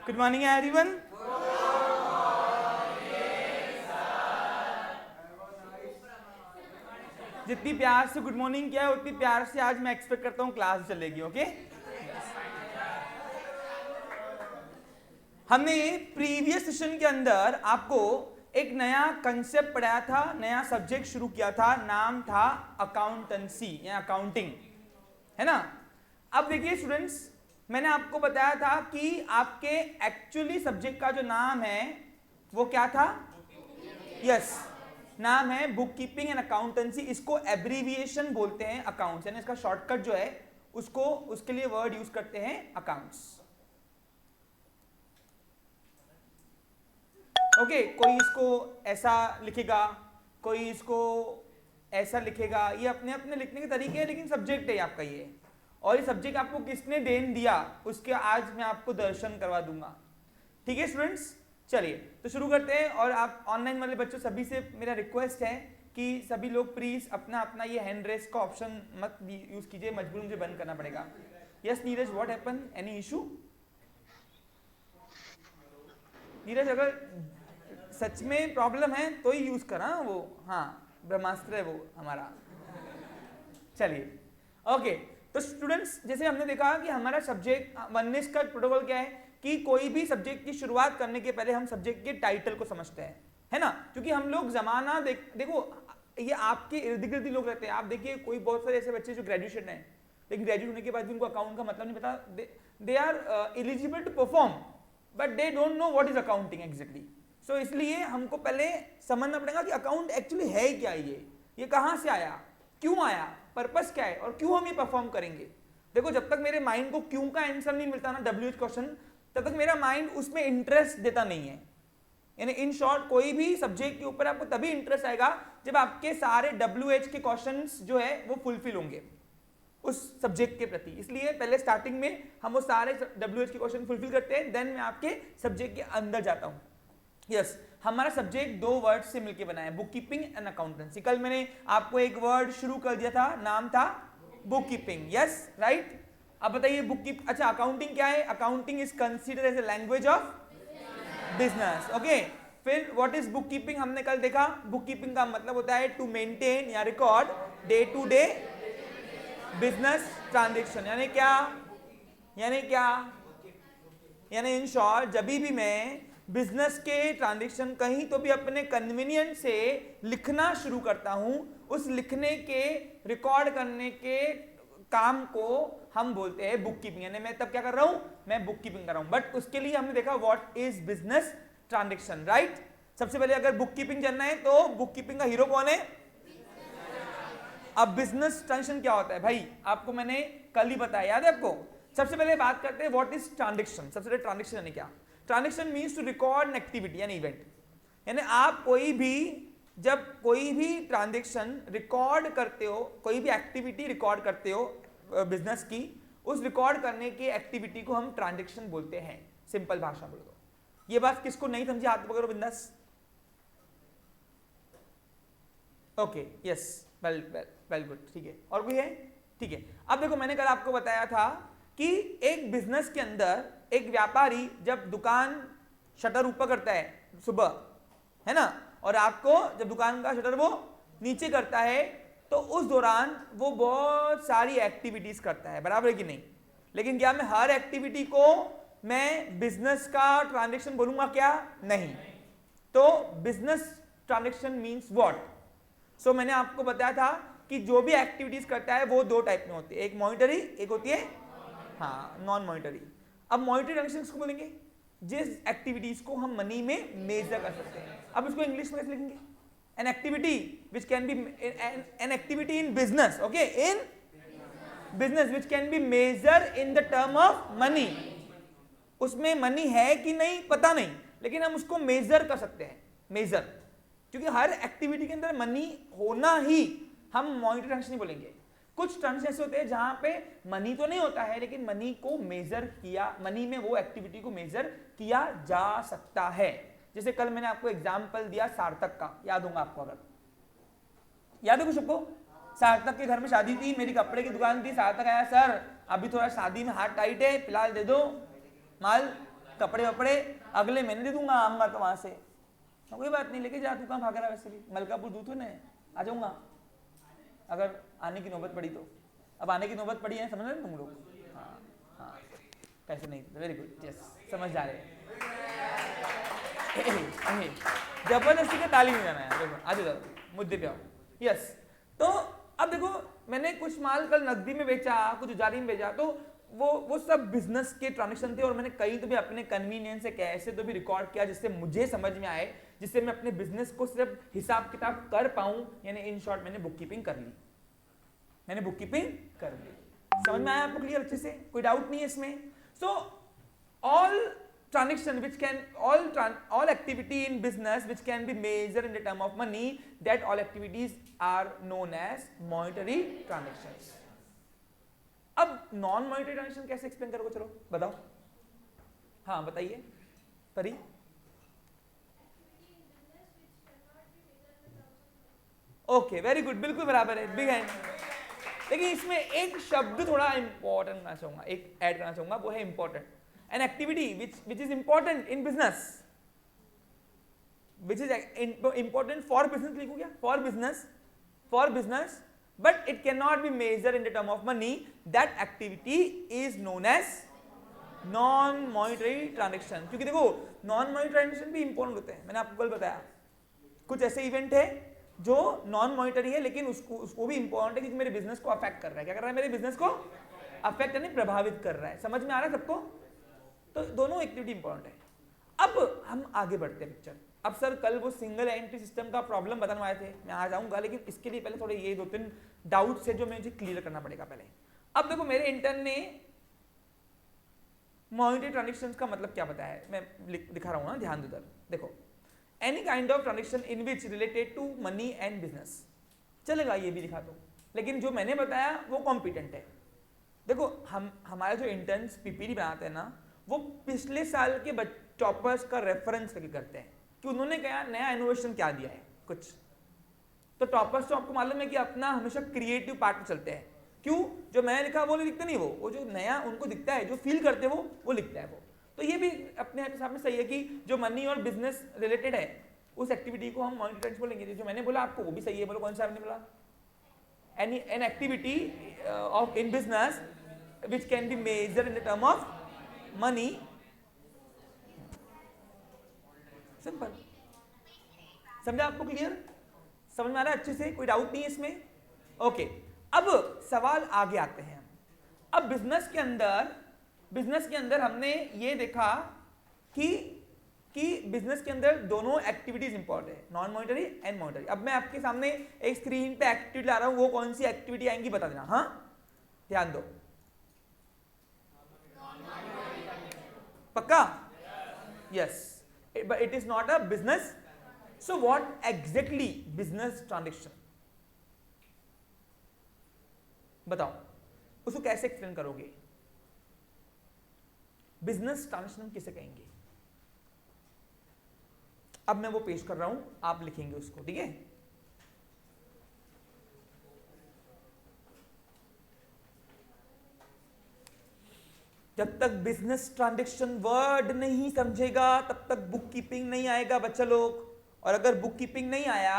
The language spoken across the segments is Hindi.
Good morning everyone. जितनी प्यार से गुड मॉर्निंग किया है उतनी प्यार से आज मैं एक्सपेक्ट करता हूँ क्लास चलेगी। ओके, हमने प्रीवियस सेशन के अंदर आपको एक नया कंसेप्ट पढ़ाया था, नया सब्जेक्ट शुरू किया था, नाम था अकाउंटेंसी या अकाउंटिंग, है ना। अब देखिए स्टूडेंट्स, मैंने आपको बताया था कि आपके एक्चुअली सब्जेक्ट का जो नाम है वो क्या था? यस, नाम है बुक कीपिंग एंड अकाउंटेंसी। इसको एब्रीविएशन बोलते हैं अकाउंट्स, यानी इसका शॉर्टकट जो है उसको उसके लिए वर्ड यूज करते हैं अकाउंट्स। ओके, कोई इसको ऐसा लिखेगा, कोई इसको ऐसा लिखेगा, ये अपने अपने लिखने के तरीके हैं, लेकिन सब्जेक्ट है आपका ये। और ये सब्जेक्ट आपको किसने देन दिया उसके आज मैं आपको दर्शन करवा दूंगा। ठीक है स्टूडेंट्स, चलिए तो शुरू करते हैं। और आप ऑनलाइन वाले बच्चों सभी से मेरा रिक्वेस्ट है कि सभी लोग प्लीज अपना अपना ये हैंड रेस का ऑप्शन मत यूज कीजिए, मजबूर मुझे बंद करना पड़ेगा। Yes Neeraj, what happen, any issue? Neeraj, अगर सच में प्रॉब्लम है तो ही यूज करा वो, हाँ ब्रह्मास्त्र है वो हमारा। चलिए ओके, तो स्टूडेंट्स जैसे हमने देखा कि हमारा सब्जेक्ट वननेस का प्रोटोकॉल क्या है कि कोई भी सब्जेक्ट की शुरुआत करने के पहले हम सब्जेक्ट के टाइटल को समझते हैं, है ना। क्योंकि हम लोग जमाना देखो ये आपके इर्द गिर्द लोग रहते हैं। आप देखिए कोई बहुत सारे ऐसे बच्चे जो ग्रेजुएशन है लेकिन ग्रेजुएट होने के बाद भी उनको अकाउंट का मतलब नहीं पता, they are eligible to perform but they don't know what is accounting exactly. So इसलिए हमको पहले समझना पड़ेगा कि अकाउंट एक्चुअली है क्या, ये कहाँ से आया, क्यों आया, पर्पस क्या है और क्यों हम ये परफॉर्म करेंगे। देखो जब तक मेरे माइंड को क्यों का आंसर नहीं मिलता ना WH क्वेश्चन, तब तक मेरा माइंड उसमें इंटरेस्ट देता नहीं है। यानी इन शॉर्ट कोई भी सब्जेक्ट के ऊपर आपको तभी इंटरेस्ट आएगा जब आपके सारे WH के क्वेश्चंस जो है वो फुलफिल होंगे उस सब्जेक्ट के प्रति। इसलिए पहले स्टार्टिंग में हम वो सारे WH के क्वेश्चन फुलफिल करते हैं, देन मैं आपके सब्जेक्ट के अंदर जाता हूँ। यस, हमारा सब्जेक्ट दो वर्ड से मिलकर बना है, बुक कीपिंग एंड अकाउंटेंसी। कल मैंने आपको एक वर्ड शुरू कर दिया था, नाम था बुक कीपिंग। यस राइट, अब बताइए बुक कीप, अच्छा अकाउंटिंग क्या है? Accounting is considered as a language of business. Okay, फिर व्हाट इज बुक कीपिंग हमने कल देखा। बुक कीपिंग का मतलब होता है टू मेंटेन या record day to day business transaction. यानी क्या, यानी इन शॉर्ट जब भी मैं बिजनेस के ट्रांजेक्शन कहीं तो भी अपने कन्वीनियंट से लिखना शुरू करता हूं, उस लिखने के रिकॉर्ड करने के काम को हम बोलते हैं बुक कीपिंग। यानी मैं तब क्या कर रहा हूं, मैं बुक कीपिंग कर रहा हूं। बट उसके लिए हमने देखा what is business transaction, right. सबसे पहले अगर बुक कीपिंग जानना है तो बुक कीपिंग का हीरो कौन है? अब बिजनेस ट्रांजेक्शन क्या होता है भाई, आपको मैंने कल ही बताया, याद है आपको। सबसे पहले बात करते हैं व्हाट इज ट्रांजेक्शन। सबसे पहले ट्रांजेक्शन यानी क्या? Transaction means to record an activity यानी इवेंट। यानी आप जब कोई भी ट्रांजेक्शन रिकॉर्ड करते हो, कोई भी एक्टिविटी रिकॉर्ड करते हो बिजनेस की, उस रिकॉर्ड करने की एक्टिविटी को हम ट्रांजेक्शन बोलते हैं, सिंपल भाषा बोल दो। ये बात किसको नहीं समझी हाथ पकड़ो बिंदास। ओके यस, वेल गुड, ठीक है। और कोई है? ठीक है। अब देखो मैंने कल आपको बताया था कि एक बिजनेस के अंदर एक व्यापारी जब दुकान शटर ऊपर करता है सुबह, है ना, और आपको जब दुकान का शटर वो नीचे करता है तो उस दौरान वो बहुत सारी एक्टिविटीज करता है, बराबर है कि नहीं। लेकिन क्या मैं हर एक्टिविटी को मैं बिजनेस का ट्रांजेक्शन बोलूंगा? क्या नहीं। तो बिजनेस ट्रांजेक्शन मींस व्हाट। सो मैंने आपको बताया था कि जो भी एक्टिविटीज करता है वो दो टाइप में होती है, एक मॉनिटरी, एक होती है हाँ नॉन मॉनिटरी। अब मॉनिटरी ट्रांजेक्शन किसको बोलेंगे? जिस एक्टिविटीज को हम मनी में मेजर कर सकते हैं। अब इसको इंग्लिश में कैसे लिखेंगे? An activity which can be an activity in business, okay, in business which can be measure in the term of money. उसमें मनी है कि नहीं पता नहीं, लेकिन हम उसको मेजर कर सकते हैं, मेजर। क्योंकि हर एक्टिविटी के अंदर मनी होना ही हम मॉनिटरी ट्रांजेक्शन नहीं बोलेंगे। कुछ ट्रांजेक्शन ऐसे होते हैं जहां पे मनी तो नहीं होता है लेकिन मनी को मेजर किया, मनी में वो एक्टिविटी को मेजर किया जा सकता है। जैसे कल मैंने आपको एग्जांपल दिया सार्थक का, याद होगा आपको, अगर याद है कुछ आपको? सार्थक के घर में शादी थी, मेरी कपड़े की दुकान थी, सार्थक आया, सर अभी थोड़ा शादी में हाथ टाइट है, फिलहाल दे दो माल, कपड़े वपड़े अगले महीने दे दूंगा, आऊंगा तो वहां से। तो कोई बात नहीं, लेके जा, तू कहाँ भाग रहा है, वैसे भी मलकापुर दूर तो नहीं, आ जाऊंगा अगर आने की नौबत पड़ी तो। अब आने की नौबत पड़ी है, समझ रहे तुम लोग? हाँ हाँ, पैसे नहीं, वेरी गुड, यस, समझ जा रहे हैं। जबरदस्ती का ताली नहीं जाना है, देखो आज जाओ मुद्दे पे आओ। यस, तो अब देखो मैंने कुछ माल कल नकदी में बेचा, कुछ उजारी में बेचा, तो वो सब बिजनेस के ट्रांजेक्शन थे, और मैंने कहीं तो भी अपने कन्वीनियंस से कैसे तो भी रिकॉर्ड किया जिससे मुझे समझ में आए, जिससे मैं अपने बिजनेस को सिर्फ हिसाब किताब कर पाऊं, यानी इन शॉर्ट मैंने बुक कीपिंग कर ली, मैंने बुक कीपिंग कर ली। समझ में आया आपको क्लियर अच्छे से? कोई डाउट नहीं है इसमें? So all transaction which can all activity in business which can be measured in the term of money, that all activities are known as monetary transactions. अब नॉन मॉनिटरी ट्रांजेक्शन कैसे एक्सप्लेन करोगे? चलो बताओ, हाँ बताइए परी। ओके वेरी गुड, बिल्कुल बराबर है, बिग हैंड। लेकिन इसमें एक शब्द थोड़ा इंपॉर्टेंट करना चाहूंगा, एक ऐड करना चाहूंगा, वो है important. An activity which is important in business, which is important for business, लिखूं क्या? For business, but it cannot be measured in the term of money. That activity is known as non-monetary transaction. क्योंकि देखो non-monetary transaction भी important होते हैं, मैंने आपको कल बताया। कुछ ऐसे इवेंट है जो नॉन मॉनिटरी है, लेकिन उसको भी इंपॉर्टेंट है क्योंकि मेरे बिजनेस को अफेक्ट कर रहा है। क्या कर रहा है? मेरे बिजनेस को अफेक्ट यानी प्रभावित कर रहा है। समझ में आ रहा है सबको? तो दोनों एक्टिविटी इंपॉर्टेंट है। अब हम आगे बढ़ते हैं पिक्चर। अब सर कल वो सिंगल एंट्री सिस्टम का प्रॉब्लम बताने वाले थे, मैं आ जाऊंगा, लेकिन इसके लिए पहले थोड़े ये 2-3 डाउट्स है जो मुझे क्लियर करना पड़ेगा पहले। अब देखो मेरे इंटर्न ने मॉनिटरी ट्रांजेक्शंस का मतलब क्या बताया है, मैं दिखा रहा हूँ ना, ध्यान दो उधर। देखो any kind of transaction in which related to money and business, चलेगा ये भी दिखा दो, लेकिन जो मैंने बताया वो कॉम्पिटेंट है। देखो हमारे जो इंटर्न्स पीपीटी बनाते हैं ना, वो पिछले साल के टॉपर्स का रेफरेंस करके करते हैं कि उन्होंने क्या नया इनोवेशन क्या दिया है कुछ। तो टॉपर्स तो आपको मालूम है कि अपना हमेशा क्रिएटिव पार्ट में चलते हैं। क्यों? जो मैंने लिखा वो लिखते नहीं, वो जो नया उनको दिखता है, जो फील करते हैं वो लिखता है वो। तो ये भी अपने हिसाब में सही है कि जो मनी और बिजनेस रिलेटेड है उस एक्टिविटी को हम मॉनिटरी ट्रांजेक्शन बोलेंगे। जो मैंने बोला आपको वो भी सही है। बोलो कौन सा आपने बोला? An activity of in business which can be measured in the term of money. Simple, समझा आपको? क्लियर समझ में आ रहा है अच्छे से? कोई डाउट नहीं है इसमें? ओके, अब सवाल आगे आते हैं। अब बिजनेस के अंदर हमने ये देखा कि बिजनेस के अंदर दोनों एक्टिविटीज इंपॉर्टेंट है, नॉन मॉनिटरी एंड मॉनिटरी। अब मैं आपके सामने एक स्क्रीन पे एक्टिविटी ला रहा हूं, वो कौन सी एक्टिविटी आएंगी बता देना। हाँ ध्यान दो, पक्का? Yes, but it is not a business. So what exactly business transaction? बताओ उसको कैसे एक्सप्लेन करोगे? बिजनेस ट्रांजेक्शन किसे कहेंगे? अब मैं वो पेश कर रहा हूं, आप लिखेंगे उसको, ठीक है? जब तक बिजनेस ट्रांजेक्शन वर्ड नहीं समझेगा तब तक बुक कीपिंग नहीं आएगा बच्चा लोग। और अगर बुक कीपिंग नहीं आया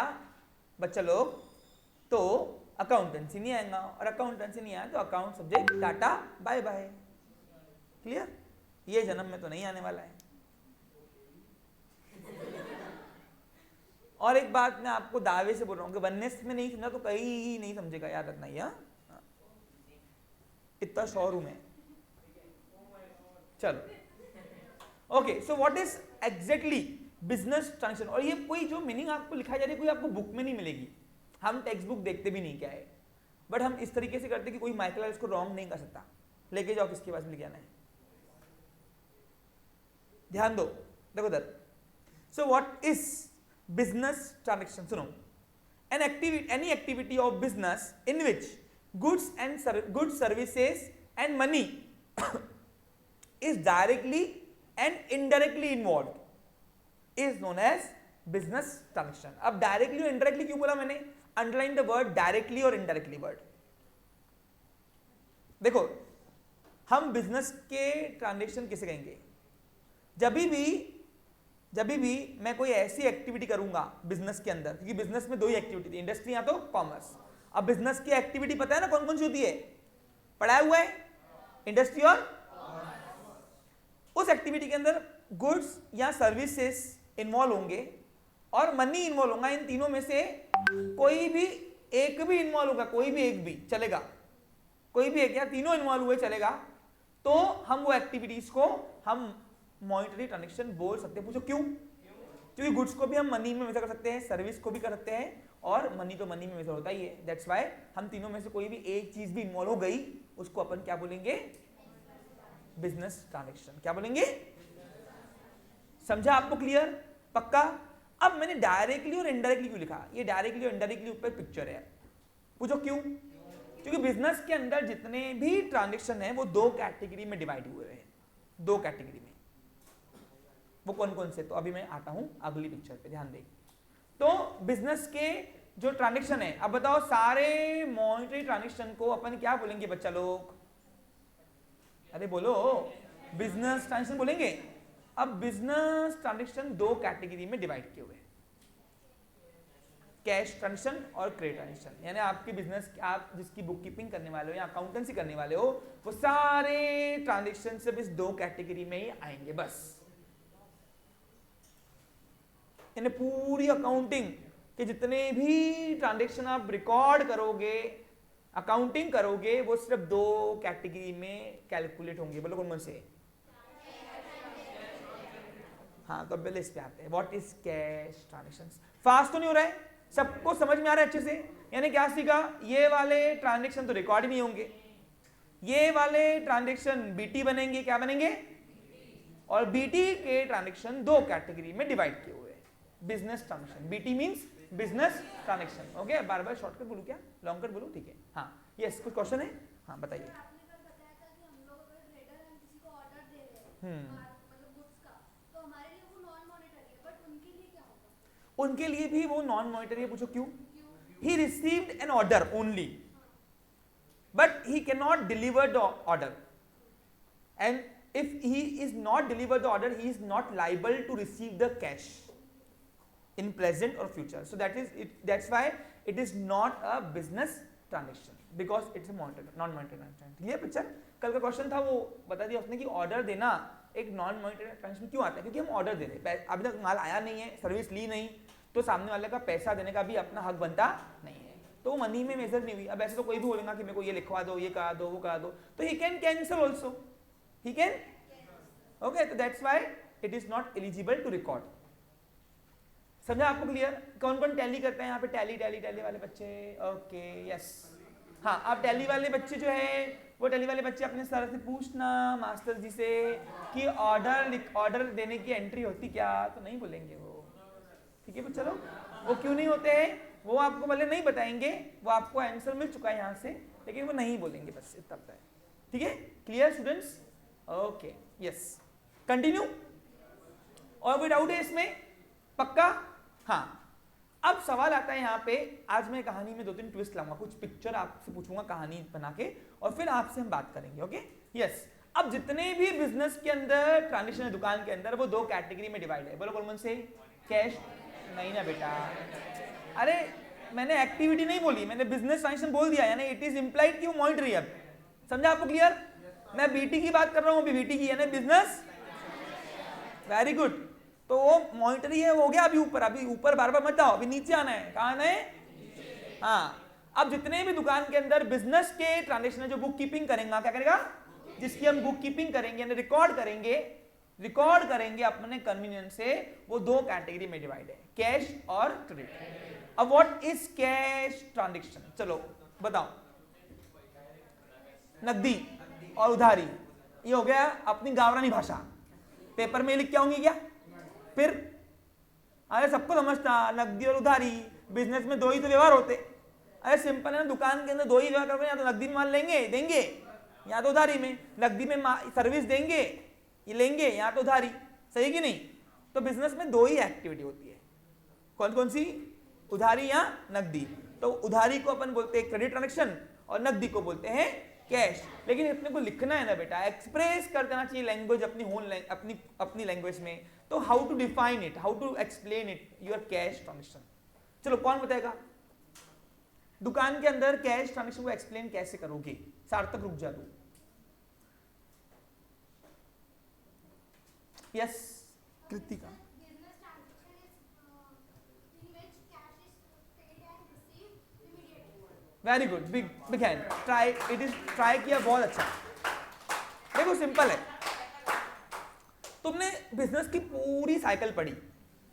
बच्चा लोग तो अकाउंटेंसी नहीं आएगा, और अकाउंटेंसी नहीं आया तो अकाउंट सब्जेक्ट टाटा बाय बाय। क्लियर? ये जन्म में तो नहीं आने वाला है। और एक बात मैं आपको दावे से बोल रहा हूं कि वननेस में नहीं समझा तो कहीं नहीं समझेगा, याद रखना ये। इतना शोरूम है। चलो okay, so what is exactly business transaction? और ये कोई जो मीनिंग आपको लिखाई जा रही है कोई आपको बुक में नहीं मिलेगी, हम टेक्स्ट बुक देखते भी नहीं क्या है, बट हम इस तरीके से करते कि कोई माइकल इसको रॉन्ग नहीं कर सकता। लेके जाओ किसके पास लेके आना है, ध्यान दो, देखो इधर। सो व्हाट इज बिजनेस ट्रांजेक्शन? सुनो, any activity of business in which goods services and money is directly and indirectly involved is known as business transaction. अब directly और indirectly क्यों बोला मैंने? Underline the word directly और indirectly word. देखो हम बिजनेस के ट्रांजेक्शन किसे कहेंगे? जब भी मैं कोई ऐसी एक्टिविटी करूंगा बिजनेस के अंदर, क्योंकि बिजनेस में दो ही एक्टिविटी थी, इंडस्ट्री या तो कॉमर्स। अब बिजनेस की एक्टिविटी पता है ना कौन कौन सी होती है, पढ़ाया हुआ है, इंडस्ट्री और उस एक्टिविटी के अंदर गुड्स या सर्विसेज इन्वॉल्व होंगे और मनी इन्वॉल्व होगा। इन तीनों में से कोई भी एक भी इन्वॉल्व होगा, कोई भी एक भी चलेगा, कोई भी एक या तीनों इन्वॉल्व हुए चलेगा, तो हम वो एक्टिविटीज को हम मॉनिटरी ट्रांजैक्शन बोल सकते हैं। पूछो क्यों? क्योंकि गुड्स को भी हम मनी में मेजर कर सकते हैं, सर्विस को भी कर सकते हैं, और मनी तो मनी में मेजर होता ही है। दैट्स व्हाई हम तीनों में से कोई भी एक चीज भी इन्वॉल्व हो गई उसको अपन क्या बोलेंगे? Business transaction. क्या बोलेंगे? समझा आपको? क्लियर? पक्का? अब मैंने डायरेक्टली और इनडायरेक्टली क्यों लिखा? ये डायरेक्टली और इनडायरेक्टली ऊपर पिक्चर है। पूछो क्यों? क्योंकि बिजनेस के अंदर जितने भी ट्रांजैक्शन है वो दो कैटेगरी में डिवाइड हुए हैं, दो कैटेगरी में। वो कौन कौन से? तो अभी मैं आता हूं अगली पिक्चर पे, ध्यान दें। तो बिजनेस के जो ट्रांजैक्शन है, अब बताओ सारे मॉनिटरी ट्रांजैक्शन को अपन क्या बोलेंगे बच्चा लोग? अरे बोलो, बिजनेस ट्रांजैक्शन बोलेंगे। अब बिजनेस ट्रांजैक्शन दो कैटेगरी में डिवाइड किए हुए हैं, कैश ट्रांजैक्शन और क्रेडिट ट्रांजैक्शन। यानी आपके बिजनेस, आप जिसकी बुक कीपिंग करने वाले हो या अकाउंटेंसी करने वाले हो, वो सारे ट्रांजैक्शन सिर्फ इस दो कैटेगरी में ही आएंगे बस। यानी पूरी अकाउंटिंग के जितने भी ट्रांजैक्शन आप रिकॉर्ड करोगे, अकाउंटिंग करोगे, वो सिर्फ दो कैटेगरी में कैलकुलेट होंगे। बोलो कौन कौन से? हाँ, तो पहले इस पे आते हैं। What is cash transactions? Fast तो नहीं हो रहा है? सबको समझ में आ रहा है अच्छे से? यानी क्या सीखा? ये वाले ट्रांजैक्शन तो रिकॉर्ड ही नहीं होंगे, ये वाले ट्रांजैक्शन बीटी बनेंगे। क्या बनेंगे? और बीटी के ट्रांजैक्शन दो कैटेगरी में डिवाइड किए हुए हैं, business transaction. BT means business transaction. Okay, बार बार शॉर्टकट बोलूं क्या, लॉन्ग कट बोलूं? ठीक है। हाँ, यस, कुछ क्वेश्चन है? हाँ बताइए। उनके लिए भी वो नॉन मॉनिटरी है। पूछो क्यों? He received an order only, but he can not deliver the order, and if he is not delivered the order, he is not liable to receive the cash in present or future. So that is it, that's why it is not a business transaction because it's a non monetary transaction. Clear picture? कल का क्वेश्चन था वो बता दिया उसने कि ऑर्डर देना एक नॉन मॉनिटरी ट्रांजैक्शन क्यों आता है? क्योंकि हम ऑर्डर दे रहे हैं, अभी तक माल आया नहीं है, सर्विस ली नहीं, तो सामने वाले का पैसा देने का भी अपना हक बनता नहीं है, तो मनी में मेजर नहीं हुई। अब ऐसे तो कोई भी बोलेगा कि मेरे को ये लिखवा दो, ये करा दो, वो करा दो, तो he can cancel also, he can. Okay, तो that's why it is not eligible to record. समझा आपको? क्लियर? कौन कौन टैली करते हैं यहाँ पे? टैली वाले बच्चे? Okay, yes. हाँ, अब टैली वाले बच्चे जो है वो टैली वाले बच्चे अपने सर से पूछना मास्टर जी से कि ऑर्डर देने की एंट्री होती क्या? तो नहीं बोलेंगे वो, ठीक है? चलो, वो क्यों नहीं होते हैं वो आपको भले नहीं बताएंगे, वो आपको आंसर मिल चुका है यहाँ से, लेकिन वो नहीं बोलेंगे, बस इतना पता है। ठीक है? Clear students? Okay, yes, continue. और कोई डाउट है इसमें? पक्का? हाँ। अब सवाल आता है यहाँ पे, आज मैं कहानी में 2-3 ट्विस्ट लाऊंगा, कुछ पिक्चर आपसे पूछूंगा कहानी बना के, और फिर आपसे हम बात करेंगे। Okay, yes. अब जितने भी बिजनेस के अंदर ट्रांजैक्शन है दुकान के अंदर, वो दो कैटेगरी में डिवाइड है। बोलो कौन कौन से? कैश? नहीं ना बेटा, अरे मैंने एक्टिविटी नहीं बोली, मैंने बिजनेस ट्रांजैक्शन बोल दिया, यानी इट इज इंप्लाइड कि वो मॉनिटरी है। समझा आपको? क्लियर? मैं बीटी की बात कर रहा हूँ अभी, बीटी की यानी बिजनेस। Very good. तो वो मॉनिटरी है, हो गया अभी ऊपर, अभी ऊपर बार बार मत जाओ, अभी नीचे आना है। कहाँ आना है? हाँ। अब जितने भी दुकान के अंदर बिजनेस के ट्रांजैक्शन है, जो बुक कीपिंग करेगा, क्या करेगा? जिसकी हम बुक कीपिंग करेंगे यानी रिकॉर्ड करेंगे अपने कन्वीनियंस से, वो दो कैटेगरी में डिवाइड है, कैश और क्रेडिट। अब व्हाट इज कैश ट्रांजैक्शन? चलो बताओ। नकदी और उधारी, ये हो गया अपनी गावरानी भाषा, पेपर में लिख के आऊंगी क्या? फिर अरे सबको समझता, नकदी और उधारी, बिजनेस में दो ही तो व्यवहार होते। अरे सिंपल है ना, दुकान के अंदर दो ही व्यवहार करते हैं, या तो नकदी में माल देंगे या तो उधारी में। नकदी में सर्विस देंगे, ये लेंगे, या तो उधारी। सही कि नहीं? तो बिजनेस में दो ही एक्टिविटी होती है, कौन कौन सी? उधारी या नकदी। तो उधारी को अपन बोलते हैं क्रेडिट ट्रांजैक्शन और नकदी को बोलते हैं कैश, लेकिन अपने को लिखना है ना बेटा, एक्सप्रेस कर देना चाहिए लैंग्वेज अपनी होल अपनी लैंग्वेज में। तो how to define it, how to explain it, your cash transaction. चलो कौन बताएगा दुकान के अंदर कैश ट्रांजेक्शन को एक्सप्लेन कैसे करोगे? सार्थक रुक जा तू। Yes Kritika. Very good, big hand, try it is, try किया, बहुत अच्छा। देखो सिंपल है, तुमने बिजनेस की पूरी साइकिल पढ़ी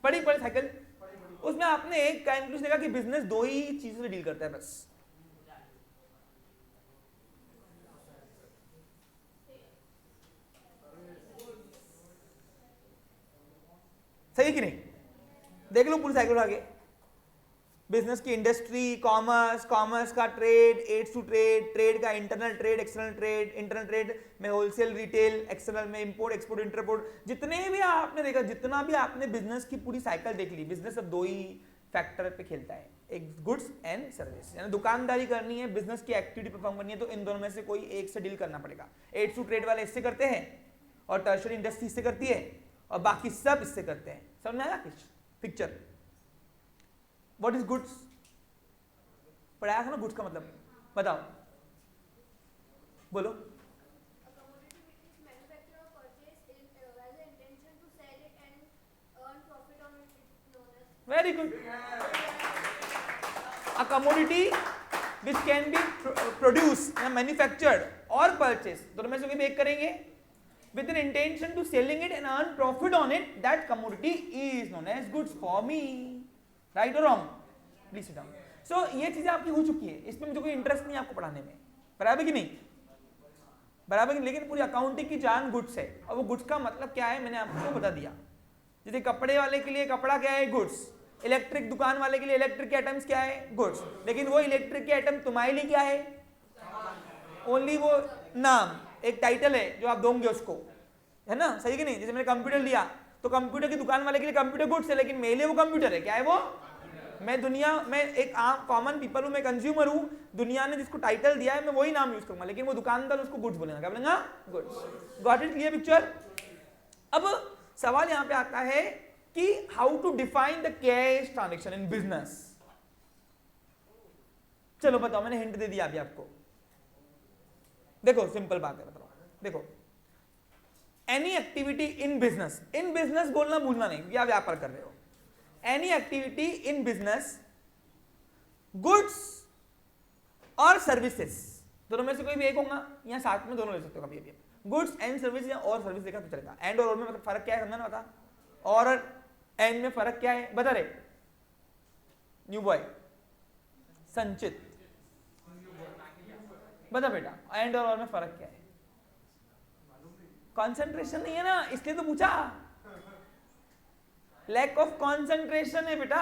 साइकिल, उसमें आपने एक कंक्लूजन देखा कि बिजनेस दो ही चीजों से डील करता है बस। सही कि नहीं? देख लो पूरी साइकिल आगे, बिजनेस की इंडस्ट्री, कॉमर्स, कॉमर्स का trade, aids to trade, trade का internal trade, external trade, internal trade में होलसेल रिटेल, एक्सटर्नल में इंपोर्ट एक्सपोर्ट इंटरपोर्ट, जितने भी आपने देखा, जितना भी आपने बिजनेस की पूरी साइकिल देख ली। बिजनेस अब दो ही फैक्टर पे खेलता है, एक गुड्स एंड सर्विस, यानी दुकानदारी करनी है, बिजनेस की एक्टिविटी परफॉर्म करनी है, तो इन दोनों में से कोई एक से डील करना पड़ेगा। एड्स टू ट्रेड वाले इससे करते हैं और टर्शरी इंडस्ट्री इससे करती है और बाकी सब इससे करते हैं। समझ में आया पिक्चर? What is goods? पढ़ाया था ना गुड्स का मतलब, बताओ बोलो। Very good. A commodity which can be produced या manufactured और purchased, दोनों में से कोई भी एक करेंगे, with an intention to selling it and earn profit on it, that commodity is known as goods for me. Right और wrong? Please sit down. So ये चीजें आपकी हो चुकी है, इसमें मुझे कोई इंटरेस्ट नहीं आपको पढ़ाने में, बराबर कि नहीं? बराबर कि नहीं? लेकिन पूरी अकाउंटिंग की जान गुड्स है, और वो गुड्स का मतलब क्या है मैंने आपको बता दिया। जैसे कपड़े वाले के लिए कपड़ा क्या है? गुड्स। इलेक्ट्रिक दुकान वाले के लिए इलेक्ट्रिक के आइटम्स क्या है? गुड्स। लेकिन वो इलेक्ट्रिक के आइटम तुम्हारे लिए क्या है? ओनली वो नाम, एक टाइटल है जो आप दोगे उसको, है ना? सही कि नहीं? जैसे मैंने कंप्यूटर लिया तो कंप्यूटर की दुकान वाले के लिए कंप्यूटर गुड्स है, लेकिन मेरे लिए वो कंप्यूटर है, क्या है वो? मैं दुनिया में एक आम कॉमन पीपल हूं, मैं कंज्यूमर हूं, दुनिया ने जिसको टाइटल दिया है मैं वही नाम यूज करूंगा, लेकिन वो दुकानदार उसको गुड्स बोलेगा, क्या बोलेगा? Goods. Got it? Clear picture? अब सवाल यहां पे आता है कि how to define the cash transaction in business. चलो बताओ, मैंने हिंट दे दिया अभी आपको। देखो सिंपल बात है, बताओ। देखो एनी एक्टिविटी इन बिजनेस बोलना भूलना नहीं, क्योंकि आप व्यापार कर रहे हो। Any activity in business, goods और सर्विसेज, दोनों में से कोई भी एक होगा, या साथ में दोनों ले सकते हो कभी भी। गुड्स एंड सर्विस या और सर्विस देखा तो चलेगा। एंड और में फर्क क्या है समझना ना? बता। और एंड में फर्क क्या है बता रहे? न्यू बॉय संचित बता बेटा, एंड और में फर्क क्या है? कंसंट्रेशन नहीं है ना, इसलिए तो पूछा। लैक ऑफ कंसंट्रेशन है बेटा।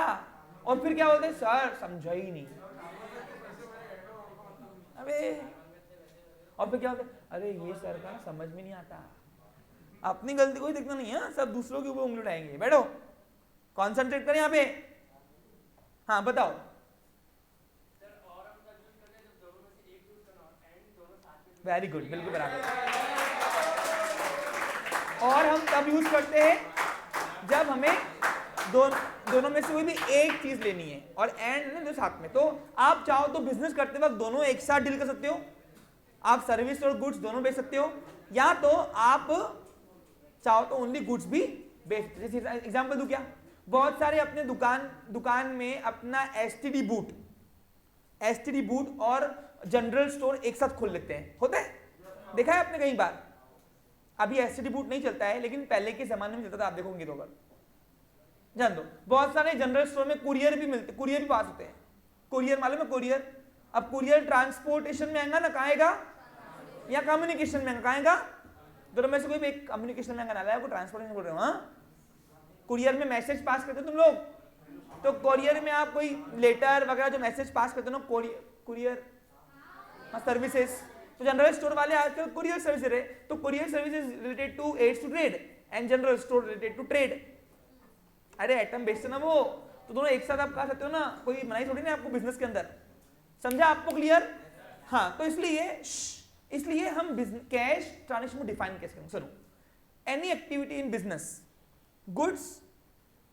और फिर क्या बोलते हैं? सर समझा ही नहीं। अबे और फिर क्या होता है? अरे ये सर का समझ में नहीं आता। अपनी गलती कोई देखना नहीं है, सब दूसरों के ऊपर उंगली उठाएंगे। बैठो, कॉन्सेंट्रेट करें यहाँ पे। हाँ बताओ। वेरी गुड, बिल्कुल बराबर। और हम तब यूज करते हैं जब हमें दोनों में से कोई भी एक चीज लेनी है, और एंड ने साथ में। तो आप चाहो तो बिजनेस करते वक्त दोनों एक साथ डील कर सकते हो, आप सर्विस और गुड्स दोनों बेच सकते हो, या तो आप चाहो तो ओनली गुड्स भी बेच। जैसे एग्जांपल दूं क्या? बहुत सारे अपने दुकान में अपना एसटीडी बूट और जनरल स्टोर एक साथ खोल लेते हैं, होता है? देखा है आपने कई बार? अभी एसटीडी बूट नहीं चलता है, लेकिन पहले के जमाने में चलता था, आप देखोगे तो। अगर जान दो, बहुत सारे जनरल स्टोर में कुरियर भी मिलते, कुरियर भी पास होते हैं। कुरियर मालूम है? कुरियर। अब कुरियर ट्रांसपोर्टेशन में आएगा ना, कहाँ आएगा? या कम्युनिकेशन में कहाँ आएगा? दोनों में से कोई भी एक कम्युनिकेशन में आएगा, आपको ट्रांसपोर्टेशन बोल रहे हो। हाँ, कुरियर में मैसेज पास करते हो तुम लोग, तो कुरियर में आप कोई लेटर वगैरह जो मैसेज पास करते हो ना, कुरियर सर्विसेज। तो जनरल स्टोर वाले आजकल कुरियर सर्विस रहे, तो courier service is related to aids to trade and general store related to trade. अरे आइटम बेचते ना वो, तो दोनों एक साथ आप कह सकते हो ना, कोई मनाही थोड़ी ना आपको बिजनेस के अंदर। समझा आपको? क्लियर? हाँ, तो इसलिए इसलिए हम कैश ट्रांजेक्शन को डिफाइन कैसे करेंगे? सुनो, any activity in business, goods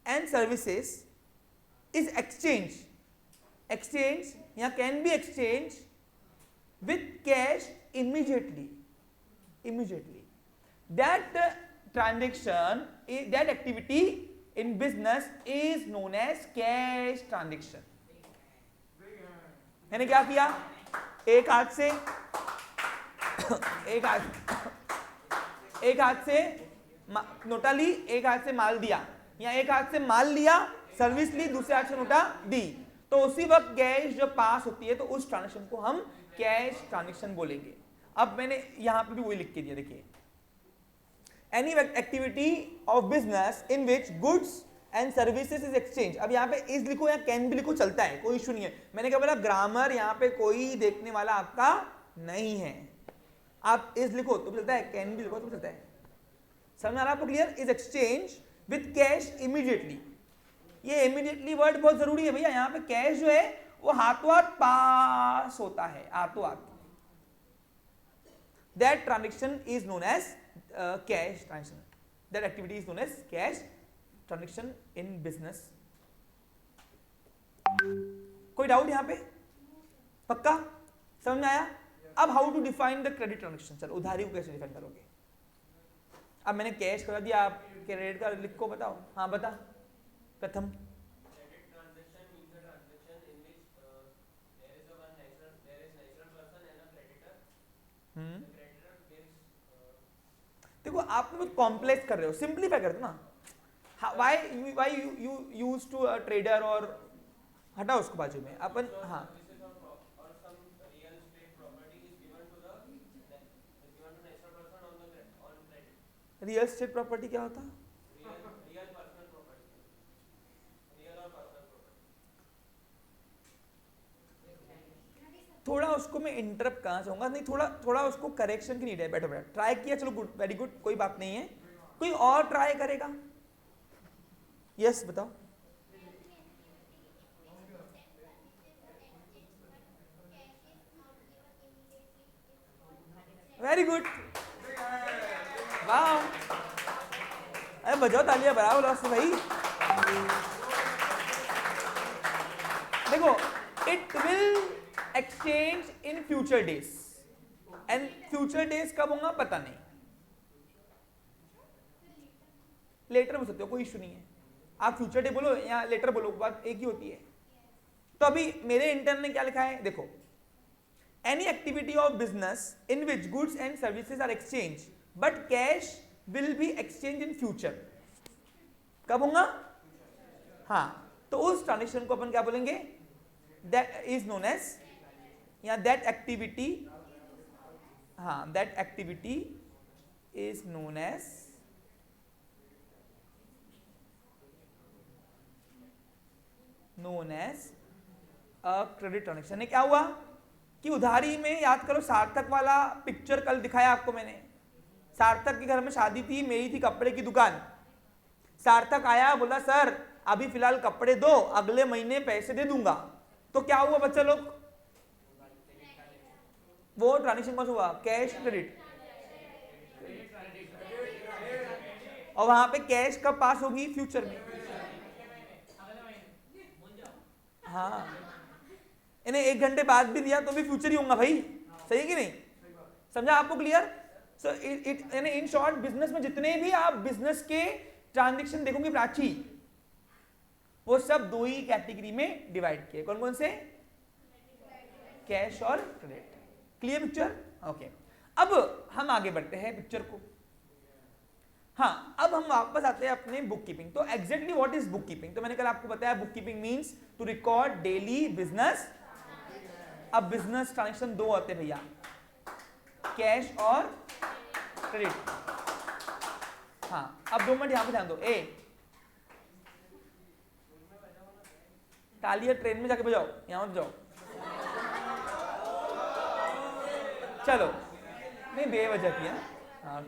and services is exchange या can be exchange with cash immediately. That transaction, that activity in business is known as cash transaction. मैंने क्या किया? एक हाथ से नोटा ली, एक हाथ से माल दिया, या एक हाथ से माल लिया, सर्विस ली, दूसरे हाथ से नोटा दी, तो उसी वक्त कैश जब पास होती है तो उस ट्रांजेक्शन को हम कैश ट्रांजेक्शन बोलेंगे। अब मैंने यहां पे भी वही लिख के दिया, देखिए, any activity of business in which goods and services is exchange. अब यहाँ पे इज लिखो या कैन भी लिखो, चलता है, कोई इशू नहीं है। मैंने क्या बोला, ग्रामर यहाँ पे कोई देखने वाला आपका नहीं है, आप इज लिखो तो चलता है, कैन भी लिखो तो चलता है। समझ आ रहा आपको? Clear? Is exchange with cash immediately. ये इमीडिएटली वर्ड बहुत जरूरी है भैया, यहाँ पे कैश जो है वो हाथों हाथ पास होता है, हाथों हाथ। That transaction is known as cash transaction, that activity is known as cash transaction in business. कोई डाउट यहां पे? पक्का समझ में आया? अब how to define the credit transaction. चलो, उधारी को कैसे डिफाइन करोगे? अब मैंने कैश करा दिया, आप क्रेडिट का लिख को बताओ। हाँ बता। प्रथम, देखो आप बहुत कॉम्प्लेक्स कर रहे हो, सिंप्लीफाई कर दो ना। Why you use to trader, और हटाओ उसको बाजू में अपन। हाँ, रियल एस्टेट प्रॉपर्टी क्या होता? थोड़ा उसको मैं इंटरप्ट करना चाहूंगा, नहीं थोड़ा उसको करेक्शन की नीड है। बैठो बैठो, ट्राई किया, चलो गुड, वेरी गुड, कोई बात नहीं है। कोई और ट्राई करेगा? यस बताओ। वेरी गुड, वाह, अरे बजाओ तालियां, बराबर लॉस भाई। देखो, it will exchange in future days, and future days कब होगा पता नहीं, लेटर बोल सकते हो, कोई इशू नहीं है। आप फ्यूचर डे बोलो या लेटर बोलो, बात एक ही होती है। तो अभी मेरे इंटर्न ने क्या लिखा है, देखो, any activity of business in which goods and services are exchange but cash will be exchange in future. कब होगा? हाँ, तो उस ट्रांजेक्शन को अपन क्या बोलेंगे? दैट इज नोन एज, या दैट एक्टिविटी, हाँ, that activity is known as a credit transaction. क्या हुआ कि उधारी में, याद करो सार्थक वाला पिक्चर कल दिखाया आपको मैंने। सार्थक के घर में शादी थी, मेरी थी कपड़े की दुकान। सार्थक आया, बोला सर अभी फिलहाल कपड़े दो, अगले महीने पैसे दे दूंगा। तो क्या हुआ बच्चा लोग? वो ट्रांजेक्शन कौन सा हुआ? Cash credit. और वहां पे कैश कब पास होगी? फ्यूचर में। हाँ, इन्हें 1 घंटे बाद भी दिया तो भी फ्यूचर ही होगा भाई, सही कि नहीं? समझा आपको? Clear? So it in short, business में जितने भी आप बिजनेस के ट्रांजेक्शन देखोगे प्राची, वो सब दो ही कैटेगरी में डिवाइड किए। कौन कौन से? कैश और क्रेडिट। Clear picture? ओके, अब हम आगे बढ़ते हैं पिक्चर को। हाँ, अब हम वापस आते हैं अपने बुक कीपिंग। तो exactly what is book keeping? तो मैंने कल आपको बताया, book keeping means to record daily business. अब बिजनेस ट्रांजेक्शन दो होते हैं भैया, कैश और क्रेडिट। हाँ, अब 2 मिनट यहां पे ध्यान दो। तालियां ट्रेन में जाके बजाओ, यहां मत जाओ। चलो, नहीं बेवजह किया। हाँ,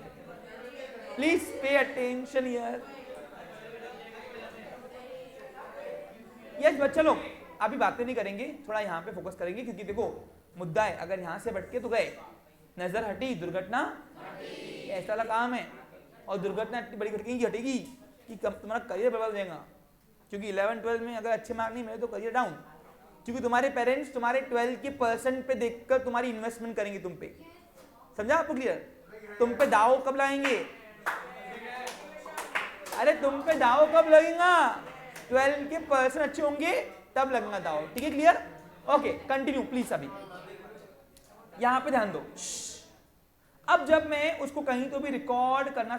please pay attention here. Yes बच्चा लोग, अभी बातें नहीं करेंगे, थोड़ा यहाँ पे फोकस करेंगे, क्योंकि देखो मुद्दा है, अगर यहाँ से भटके तो गए। नजर हटी दुर्घटना ऐसा वाला काम है। और दुर्घटना इतनी बड़ी घटेगी कि तुम्हारा करियर बर्बाद हो जाएगा, क्योंकि 11-12 में अगर अच्छे मार्क नहीं मिले तो करियर डाउन, क्योंकि तुम्हारे पेरेंट्स तुम्हारे 12 के परसेंट पे देखकर तुम्हारी इन्वेस्टमेंट करेंगे तुम पे। समझा आपको क्लियर? तुम पे दाव कब लगाएंगे? अरे तुम पे दाव कब लगेगा? 12 के परसेंट अच्छे होंगे तब लगेगा दाव। ठीक है, क्लियर? Okay, continue please. अभी यहां पे ध्यान दो। अब जब मैं उसको कहीं तो भी रिकॉर्ड करना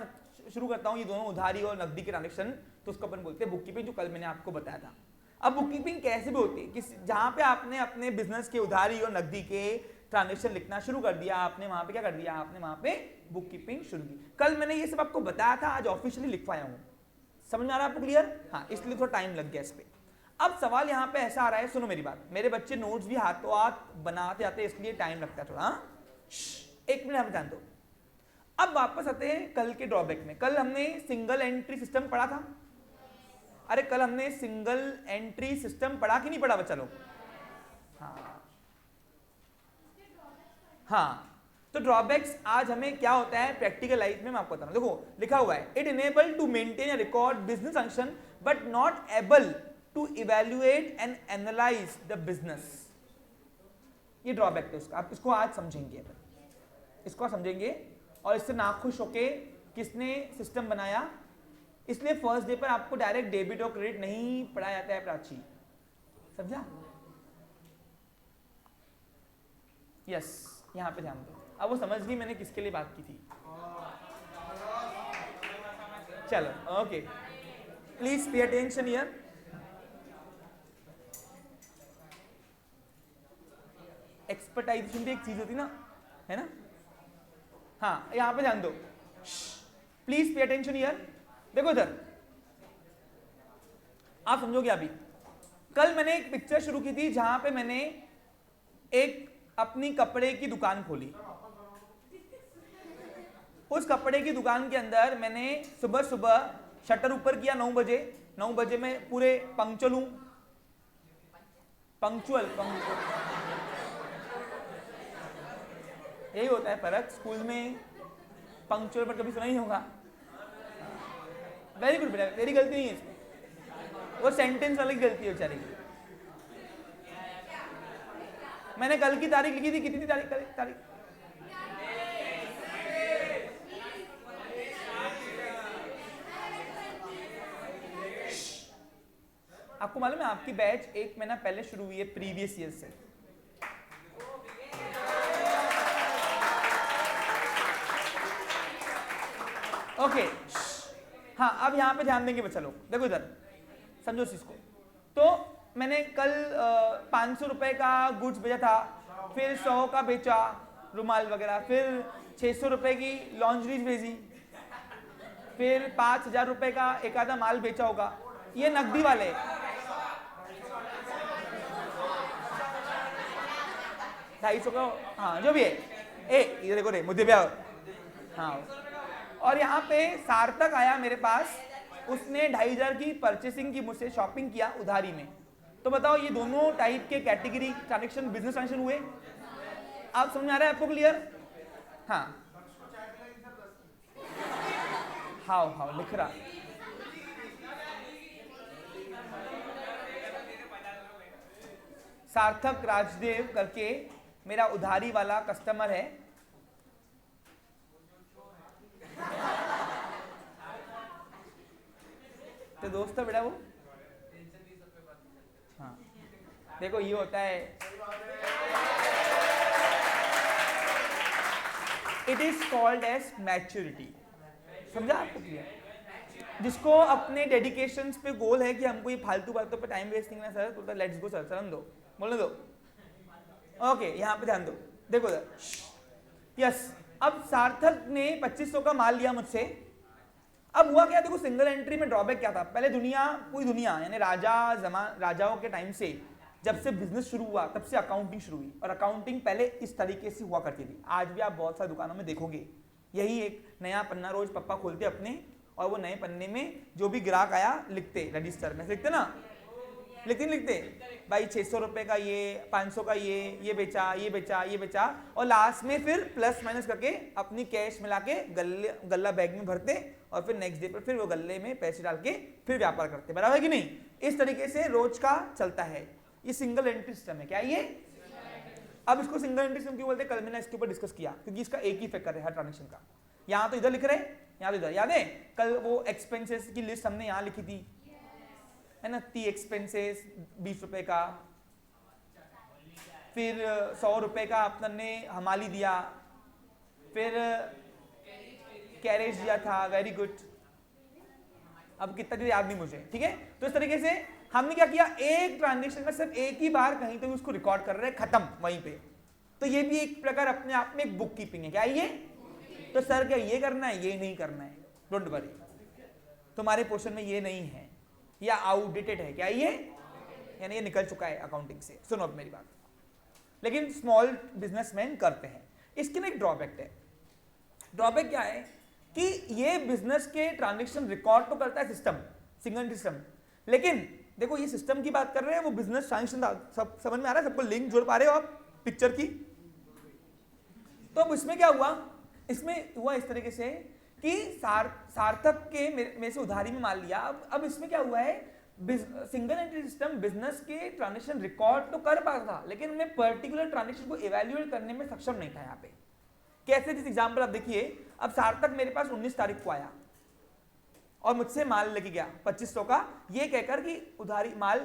शुरू करता हूं, ये दोनों उधारी और नकदी के ट्रांजेक्शन, तो उसको अपन बोलते हैं बुक कीपिंग, जो कल मैंने आपको बताया था। अब बुक कीपिंग कैसे भी होती है कि जहां पे आपने अपने बिजनेस के उधारी और नकदी के ट्रांजेक्शन लिखना शुरू कर दिया, आपने वहां पे क्या कर दिया, आपने वहां पे बुक कीपिंग शुरू की। कल मैंने ये सब आपको बताया था, आज ऑफिशियली लिखवाया हूं। समझ में आ रहा है आपको? क्लियर? हाँ, इसलिए थोड़ा टाइम लग गया इस पे। अब सवाल यहाँ पे ऐसा आ रहा है, सुनो मेरी बात, मेरे बच्चे नोट्स भी हाथों हाथ बनाते जाते इसलिए टाइम लगता है थोड़ा। एक मिनट, यहाँ पे ध्यान दो। अब वापस आते हैं कल के ड्रॉबैक में। कल हमने सिंगल एंट्री सिस्टम पढ़ा था। अरे कल हमने सिंगल एंट्री सिस्टम पढ़ा कि नहीं पढ़ा बच्चा लोग? हाँ, तो ड्रॉबैक्स आज हमें क्या होता है प्रैक्टिकल लाइफ में मैं आपको बता रहा हूं। देखो लिखा हुआ है, it enable to maintain a record business function but not able to evaluate and analyse the business. ये ड्रॉबैक है उसका। आप इसको आज समझेंगे, इसको समझेंगे और इससे नाखुश होके किसने सिस्टम बनाया, इसलिए फर्स्ट डे पर आपको डायरेक्ट डेबिट और क्रेडिट नहीं पढ़ाया जाता है प्राची। समझा? यस, यहां पे ध्यान दो। अब वो समझ गई मैंने किसके लिए बात की थी। चलो okay, please pay attention here. Expertisation भी एक चीज होती ना, है ना? हाँ, यहां पे ध्यान दो, प्लीज पे अटेंशन हियर। देखो इधर, आप समझोगे अभी। कल मैंने एक पिक्चर शुरू की थी जहां पे मैंने एक अपनी कपड़े की दुकान खोली। उस कपड़े की दुकान के अंदर मैंने सुबह सुबह शटर ऊपर किया 9 बजे। 9 बजे में पूरे पंक्चुअल हूं, पंक्चुअल यही होता है फर्क। स्कूल में पंक्चुअल पर कभी सुना ही होगा। वेरी गुड बेटा, तेरी गलती नहीं है इसमें, वो सेंटेंस वाली गलती है बेचारी की। मैंने कल की तारीख लिखी थी, कितनी थी तारीख? आपको मालूम है आपकी बैच 1 महीना पहले शुरू हुई है प्रीवियस ईयर से। ओके, हाँ, अब यहां पे ध्यान देंगे बच्चा लोग। देखो इधर समझो इस को। तो मैंने कल 500 रुपए का गुड्स बेचा था, फिर 100 का बेचा रुमाल वगैरह, फिर 600 रुपए की लॉन्ड्रीज भेजी, फिर 5000 रुपए का एक आधा माल बेचा होगा। ये नकदी वाले, $250 का, हाँ जो भी है। इधर देखो रे, मुझे भी आओ। हाँ, और यहाँ पे सार्थक आया मेरे पास, उसने 2500 की परचेसिंग की, मुझसे शॉपिंग किया उधारी में। तो बताओ ये दोनों टाइप के कैटेगरी ट्रांजेक्शन, बिजनेस ट्रांजेक्शन हुए। आप समझ आ रहा है आपको? क्लियर? हाँ, हाउ लिख रहा। सार्थक राजदेव करके मेरा उधारी वाला कस्टमर है। तो दोस्त है बेटा वो। हाँ, देखो ये होता है, it is called as maturity. समझा आपको? क्लियर? जिसको अपने डेडिकेशंस पे गोल है कि हमको ये फालतू बातों पे टाइम वेस्ट नहीं करना सर, तो लेट्स गो सर, चलन दो, बोलने दो। ओके, यहाँ पे ध्यान दो। देखो सर, यस। अब सार्थक ने 2500 का माल लिया मुझसे। अब हुआ क्या, देखो सिंगल एंट्री में ड्रॉबैक क्या था। पहले पूरी दुनिया यानी राजाओं के टाइम से, जब से बिजनेस शुरू हुआ तब से अकाउंटिंग शुरू हुई, और अकाउंटिंग पहले इस तरीके से हुआ करती थी। आज भी आप बहुत सारी दुकानों में देखोगे यही एक नया पन्ना रोज पप्पा खोलते अपने, और वो नए पन्ने में जो भी ग्राहक आया लिखते, रजिस्टर में लिखते ना, लिखते नहीं लिखते भाई 600 रुपए का ये, 500 का ये बेचा, ये बेचा, ये बेचा, और लास्ट में फिर प्लस माइनस करके अपनी कैश मिला के गल्ला बैग में भरते और फिर नेक्स्ट डे पर फिर वो गल्ले में पैसे डाल के फिर व्यापार करते, बराबर कि नहीं? इस तरीके से रोज का चलता है। ये सिंगल एंट्री सिस्टम है। क्या ये? अब इसको सिंगल एंट्री सिस्टम क्यों बोलते हैं? कल मैंने इसके ऊपर डिस्कस किया, क्योंकि इसका एक ही फैक्टर है हर ट्रांजेक्शन का। यहाँ तो इधर लिख रहे हैं, यहाँ तो इधर। याद है कल वो एक्सपेंसेस की लिस्ट हमने यहाँ लिखी थी, है ना? 30 एक्सपेंसेस 20 रुपए का, फिर 100 रुपए का आपने हमाली दिया, फिर कैरेज दिया था। Very good. अब कितना दिया याद नहीं मुझे, ठीक है? तो इस तरीके से हमने क्या किया, एक ट्रांजेक्शन में सिर्फ एक ही बार कहीं तो उसको रिकॉर्ड कर रहे हैं, खत्म वहीं पे। तो ये भी एक प्रकार अपने आप में एक बुक कीपिंग है। क्या ये? तो सर क्या ये करना है? ये नहीं करना है, डोंट वरी, तुम्हारे पोर्शन में ये नहीं है, या आउटडेटेड है। क्या ये? यानी ये निकल चुका है अकाउंटिंग से। सुनो अब मेरी बात, लेकिन स्मॉल बिजनेसमैन करते हैं। इसके ना एक ड्रॉबैक है। ड्रॉबैक क्या है कि ये बिजनेस के ट्रांजेक्शन रिकॉर्ड तो करता है सिस्टम, सिंगल सिस्टम, लेकिन देखो ये सिस्टम की बात कर रहे हैं, वो बिजनेस ट्रांजेक्शन सब समझ में आ रहा है? सबको लिंक जोड़ पा रहे हो आप पिक्चर की? तो अब इसमें क्या हुआ? इसमें हुआ इस तरीके से कि सार्थक के मेरे से उधारी में मान लिया। अब इसमें क्या हुआ है, सिंगल एंट्री सिस्टम बिजनेस के ट्रांजेक्शन रिकॉर्ड तो कर पाता था, लेकिन मैं पर्टिकुलर ट्रांजेक्शन को इवैल्यूएट करने में सक्षम नहीं था। यहाँ पे कैसे? जिस एग्जांपल आप देखिए, अब सार्थक मेरे पास 19 तारीख को आया और मुझसे माल लेके गया 2500 का, ये कहकर कि उधारी माल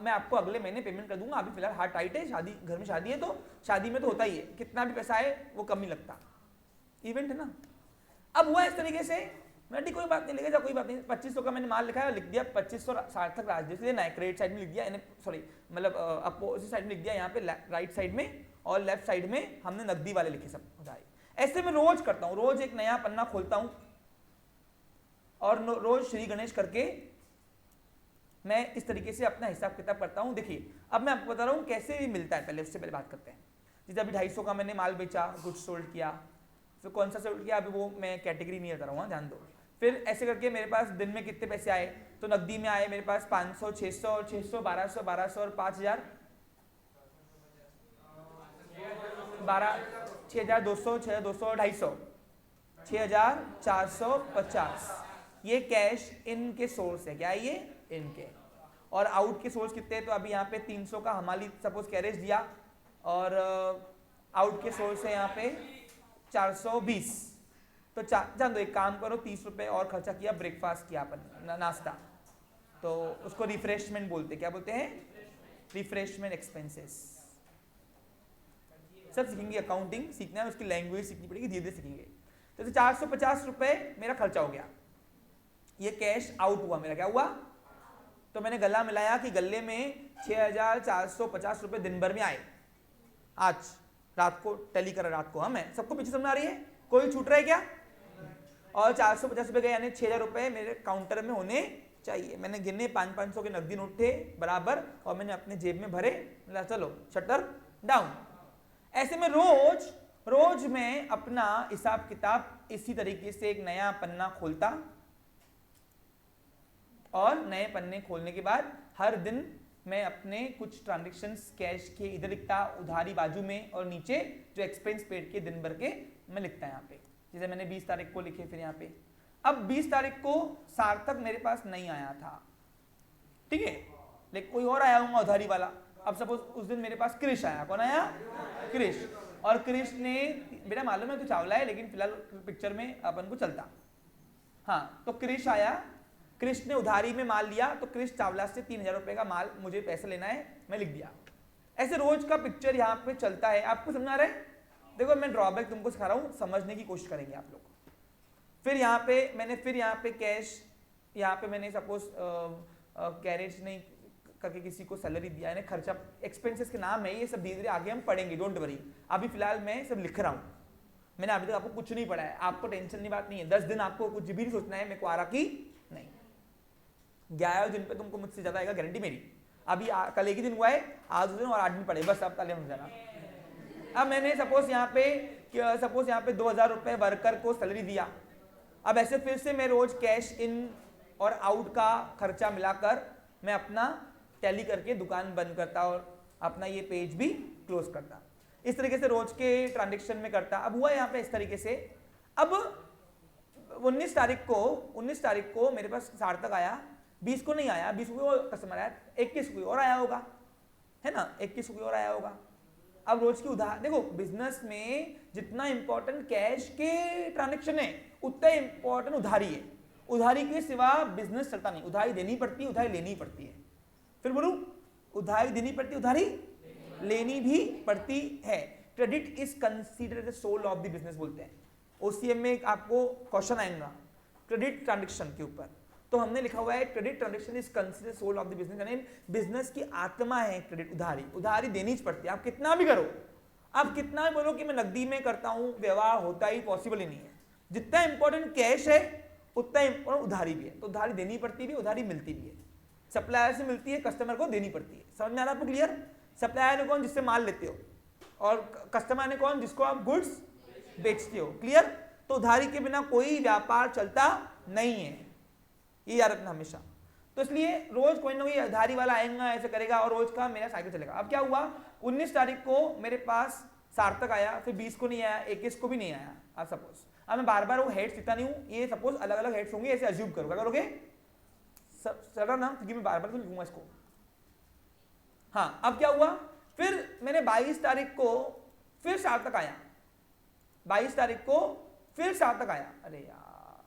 मैं आपको अगले महीने पेमेंट कर दूंगा, अभी फिलहाल हाथ टाइट है, शादी घर में शादी है, तो शादी में तो होता ही है, कितना भी पैसा है वो कम ही लगता, इवेंट है ना। अब हुआ इस तरीके से, मैंने कोई बात नहीं, लेके जा, कोई बात नहीं, 2500 का मैंने माल लिखा है, लिख दिया 2500 सार्थक राजदेव से लेना है, क्रेडिट साइड में लिख दिया, सॉरी मतलब अपोजिट साइड में लिख दिया, यहाँ पे राइट साइड में, और लेफ्ट साइड में हमने नकदी वाले लिखे सब उधारी। ऐसे मैं रोज करता हूँ, रोज एक नया पन्ना खोलता हूँ और रोज श्री गणेश करके मैं इस तरीके से अपना हिसाब किताब करता हूँ। देखिए अब मैं आपको बता रहा हूँ कैसे मिलता है, पहले उससे पहले बात करते हैं। जैसे अभी 250 का मैंने माल बेचा, गुड्स सोल्ड किया, फिर कौन सा सोल्ड किया अभी वो मैं कैटेगरी नहीं बता रहा हूँ, ध्यान दो। फिर ऐसे करके मेरे पास दिन में कितने पैसे आए, तो नकदी में आए मेरे पास 500, 600 और 600, 1200, 1200 और 5000, 6200, 6200, 250, 6450। ये कैश इनके सोर्स है। क्या है ये? इनके। और आउट के सोर्स कितने? तो अभी यहाँ पे 300 का हमारी सपोज कैरेज दिया, और आउट के सोर्स है यहाँ पे 420। तो जान दो, एक काम करो, 30 रुपए और खर्चा किया, ब्रेकफास्ट किया अपन, नाश्ता, तो उसको रिफ्रेशमेंट बोलते। क्या बोलते हैं? Refreshment expenses. सब सीखेंगे, अकाउंटिंग सीखना है, उसकी लैंग्वेज सीखनी पड़ेगी, धीरे धीरे सीखेंगे। तो 450 रुपए मेरा खर्चा हो गया, ये कैश आउट हुआ मेरा। क्या हुआ? तो मैंने गला मिलाया कि गले में 6450 रुपए दिन भर में आए, आज रात को टैली करा, रात को। हमें सबको पीछे समझ आ रही है? कोई छूट रहा है क्या? और 450 रुपए गए, यानी 6000 रुपए मेरे काउंटर में होने चाहिए। मैंने गिने 500 के नकदी नोट थे बराबर, और मैंने अपने जेब में भरे, चलो शटर डाउन। ऐसे में रोज मैं अपना हिसाब किताब इसी तरीके से एक नया पन्ना खोलता, और नए पन्ने खोलने के बाद हर दिन मैं अपने कुछ ट्रांजैक्शंस कैश के इधर लिखता, उधारी बाजू में, और नीचे जो एक्सपेंस पेड के दिन भर के मैं लिखता यहाँ पे। जैसे मैंने 20 तारीख को लिखे, फिर यहाँ पे अब 20 तारीख को सार्थक मेरे पास नहीं आया था, ठीक है, लेकिन कोई और आया होगा उधारी वाला। अब सपोज उस दिन मेरे पास क्रिश आया। कौन आया? क्रिश। और क्रिश ने, बेटा मालूम है तो चावला है, लेकिन फिलहाल पिक्चर में अपन को चलता, हाँ, तो क्रिश आया, क्रिश ने उधारी में माल लिया, तो क्रिश चावला से 3000 रुपए का माल मुझे पैसे लेना है, मैं लिख दिया। ऐसे रोज का पिक्चर यहाँ पे चलता है। आपको समझ आ रहा है? देखो मैं ड्रॉबैक तुमको सिखा रहा हूँ, समझने की कोशिश करेंगे आप लोग। फिर यहाँ पे मैंने कैश, यहाँ पे मैंने सपोज कैरेज नहीं करके किसी को सैलरी दिया, यानी खर्चा, एक्सपेंसेस के नाम है ये सब, धीरे धीरे आगे हम पढ़ेंगे, डोंट वरी। अभी फिलहाल मैं सब लिख रहा हूँ, मैंने अभी तक आपको कुछ नहीं पढ़ा है, आपको टेंशन की बात नहीं है। 10 दिन आपको कुछ भी नहीं सोचना है मेरे को आ रहा कि नहीं, 11 दिन पे तुमको मुझसे ज्यादा आएगा, गारंटी मेरी। अभी कल एक ही दिन हुआ है, आज दिन और 8 दिन पड़े, बस अब ताले हो जाना। अब मैंने सपोज यहाँ पे 2000 रुपए वर्कर को सैलरी दिया। अब ऐसे फिर से मैं रोज कैश इन और आउट का खर्चा मिलाकर मैं अपना टैली करके दुकान बंद करता और अपना ये पेज भी क्लोज करता। इस तरीके से रोज के ट्रांजेक्शन में करता। अब हुआ यहाँ पे इस तरीके से, अब 19 तारीख को मेरे पास सार्थक आया, 20 को नहीं आया, 20 को कस्टमर आया, 21 को और आया होगा, है ना, 21 को और आया होगा। अब रोज की उधार देखो, बिजनेस में जितना इंपॉर्टेंट कैश के ट्रांजेक्शन है उतना इंपॉर्टेंट उधारी है। उधारी के सिवा बिजनेस चलता नहीं। उधारी देनी पड़ती है, उधारी लेनी पड़ती है। फिर बोलूं, उधारी देनी पड़ती है, उधारी लेनी भी पड़ती है। Credit is considered the soul of the business बोलते हैं। ओसीएम में आपको क्वेश्चन आएगा क्रेडिट ट्रांजेक्शन के ऊपर, तो हमने लिखा हुआ है credit transaction is considered soul of the business, यानी बिजनेस की आत्मा है क्रेडिट, उधारी। उधारी देनी पड़ती है, आप कितना भी करो, आप कितना भी बोलो कि मैं नकदी में करता हूं, व्यवहार होता ही पॉसिबल ही नहीं है। जितना इंपॉर्टेंट कैश है उतना इंपॉर्टेंट उधारी भी है। तो उधारी देनी पड़ती भी, उधारी मिलती भी है। सप्लायर से मिलती है, कस्टमर को देनी पड़ती है। समझ में आ रहा है आपको क्लियर? सप्लायर ने कौन, जिससे माल लेते हो, और कस्टमर ने कौन, जिसको आप गुड्स बेचते हो। क्लियर? तो उधारी के बिना कोई व्यापार चलता नहीं है, ये याद रखना हमेशा। तो इसलिए रोज कोई ना कोई उधारी वाला आएगा, ऐसे करेगा, और रोज का मेरा साइकिल चलेगा। अब क्या हुआ, 19 तारीख को मेरे पास सार्थक आया, फिर 20 को नहीं आया, 21 को भी नहीं आया। आप सपोज, अब मैं बार बार वो हेड्स लिखता नहीं हूँ, ये सपोज अलग अलग हेड्स होंगे, ऐसे अज्यूम करो। क्या करोगे? चलो ना, क्योंकि मैं बार बार तो लिखूंगा इसको। हाँ, अब क्या हुआ, फिर मैंने 22 तारीख को फिर सार्थक आया, 22 तारीख को फिर सार्थक आया। अरे यार